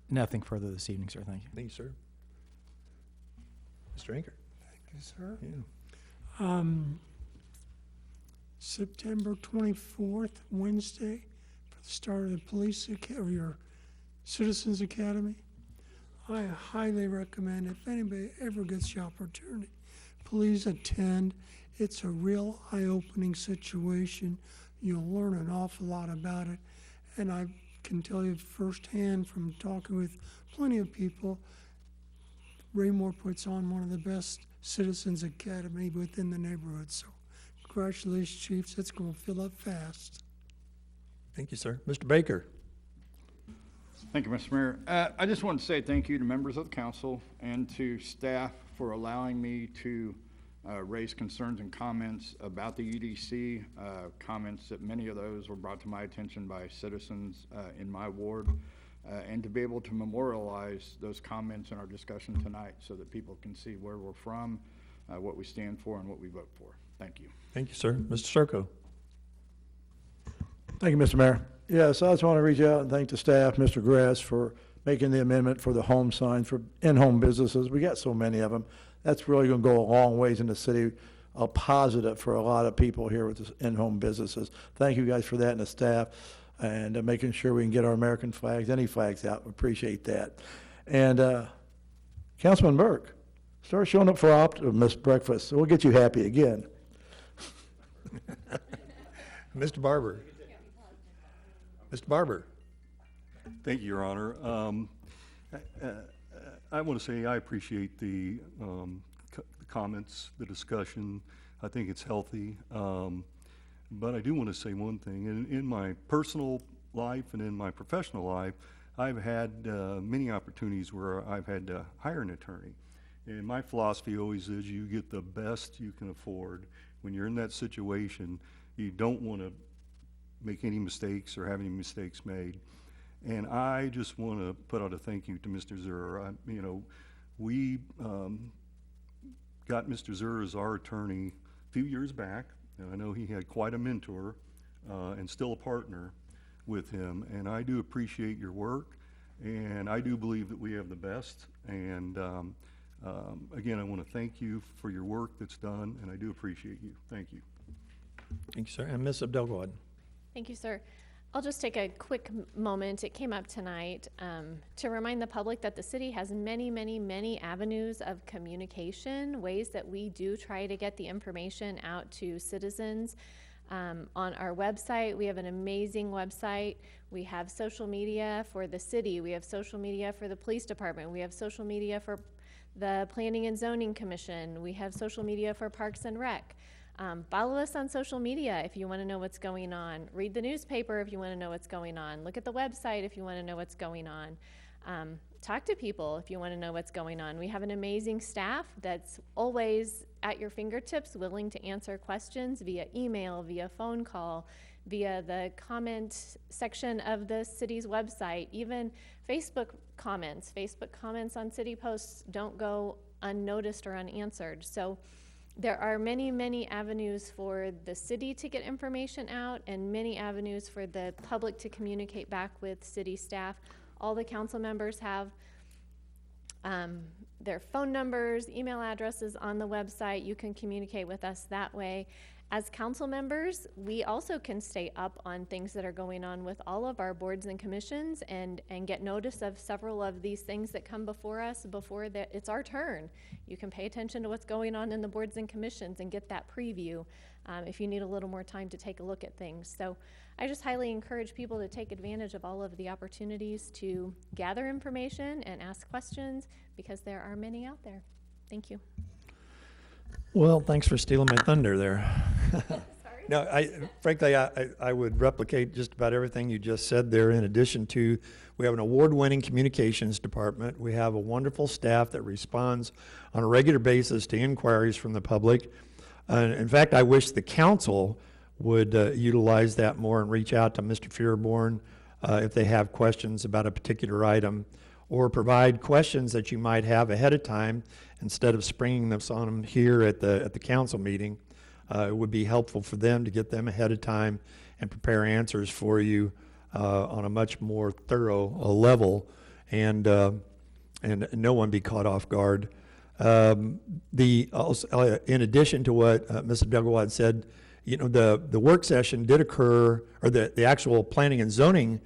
Nothing further this evening, sir. Thank you. Thank you, sir. Mr. Anker. Thank you, sir. Yeah. September 24th, Wednesday, for the start of the police or your Citizens Academy. I highly recommend, if anybody ever gets the opportunity, please attend. It's a real eye-opening situation. You'll learn an awful lot about it. And I can tell you firsthand from talking with plenty of people, Raymore puts on one of the best Citizens Academy within the neighborhood. So congratulations, Chiefs. It's going to fill up fast. Thank you, sir. Mr. Baker. Thank you, Mr. Mayor. I just want to say thank you to members of the council and to staff for allowing me to raise concerns and comments about the UDC, comments that many of those were brought to my attention by citizens in my ward, and to be able to memorialize those comments in our discussion tonight so that people can see where we're from, what we stand for, and what we vote for. Thank you. Thank you, sir. Mr. Serco. Thank you, Mr. Mayor. Yes, I just want to reach out and thank the staff, Mr. Grass, for making the amendment for the home sign for in-home businesses. We got so many of them. That's really going to go a long ways in the city, a positive for a lot of people here with the in-home businesses. Thank you guys for that and the staff, and making sure we can get our American flags, any flags out. We appreciate that. And Councilman Burke, start showing up for Optimus breakfast. We'll get you happy again. Mr. Barber. Mr. Barber. Thank you, Your Honor. I want to say I appreciate the comments, the discussion. I think it's healthy. But I do want to say one thing. In my personal life and in my professional life, I've had many opportunities where I've had to hire an attorney. And my philosophy always is you get the best you can afford when you're in that situation, you don't want to make any mistakes or have any mistakes made. And I just want to put out a thank you to Mr. Zurer. You know, we got Mr. Zurer as our attorney a few years back, and I know he had quite a mentor and still a partner with him. And I do appreciate your work, and I do believe that we have the best. And again, I want to thank you for your work that's done, and I do appreciate you. Thank you. Thank you, sir. And Ms. Abdelgawad. Thank you, sir. I'll just take a quick moment. It came up tonight to remind the public that the city has many, many, many avenues of communication, ways that we do try to get the information out to citizens. On our website, we have an amazing website. We have social media for the city. We have social media for the police department. We have social media for the Planning and Zoning Commission. We have social media for Parks and Rec. Follow us on social media if you want to know what's going on. Read the newspaper if you want to know what's going on. Look at the website if you want to know what's going on. Talk to people if you want to know what's going on. We have an amazing staff that's always at your fingertips, willing to answer questions via email, via phone call, via the comment section of the city's website, even Facebook comments. Facebook comments on city posts don't go unnoticed or unanswered. So there are many, many avenues for the city to get information out and many avenues for the public to communicate back with city staff. All the council members have their phone numbers, email addresses on the website. You can communicate with us that way. As council members, we also can stay up on things that are going on with all of our boards and commissions and get notice of several of these things that come before us before it's our turn. You can pay attention to what's going on in the boards and commissions and get that preview if you need a little more time to take a look at things. So I just highly encourage people to take advantage of all of the opportunities to gather information and ask questions because there are many out there. Thank you. Well, thanks for stealing my thunder there. No, frankly, I would replicate just about everything you just said there. In addition to, we have an award-winning communications department. We have a wonderful staff that responds on a regular basis to inquiries from the public. In fact, I wish the council would utilize that more and reach out to Mr. Fearborn if they have questions about a particular item, or provide questions that you might have ahead of time instead of springing them on them here at the council meeting. It would be helpful for them to get them ahead of time and prepare answers for you on a much more thorough level, and no one be caught off guard. In addition to what Ms. Abdelgawad said, you know, the work session did occur, or the actual planning and zoning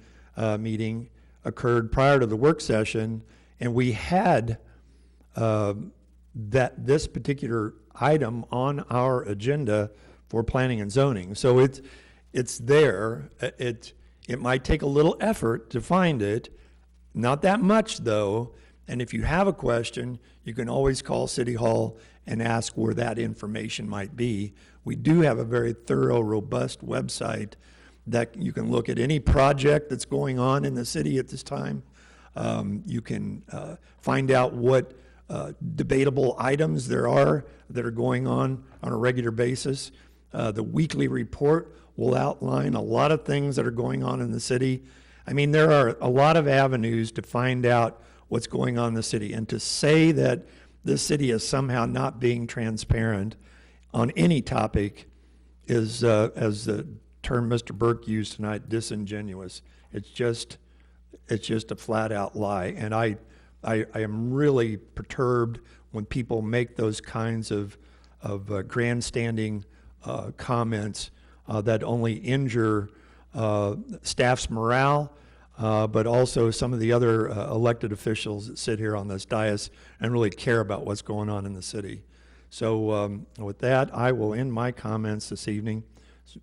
meeting occurred prior to the work session, and we had this particular item on our agenda for planning and zoning. So it's there. It might take a little effort to find it, not that much though. And if you have a question, you can always call City Hall and ask where that information might be. We do have a very thorough, robust website that you can look at any project that's going on in the city at this time. You can find out what debatable items there are that are going on a regular basis. The weekly report will outline a lot of things that are going on in the city. I mean, there are a lot of avenues to find out what's going on in the city. And to say that this city is somehow not being transparent on any topic is, as the term Mr. Burke used tonight, disingenuous. It's just a flat out lie. And I am really perturbed when people make those kinds of grandstanding comments that only injure staff's morale, but also some of the other elected officials that sit here on this dais and really care about what's going on in the city. So with that, I will end my comments this evening.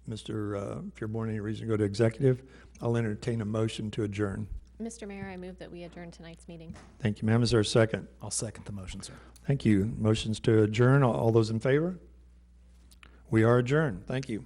Mr. Fearborn, any reason to go to executive? I'll entertain a motion to adjourn. Mr. Mayor, I move that we adjourn tonight's meeting. Thank you, ma'am. Is there a second? I'll second the motion, sir. Thank you. Motions to adjourn. All those in favor? We are adjourned. Thank you.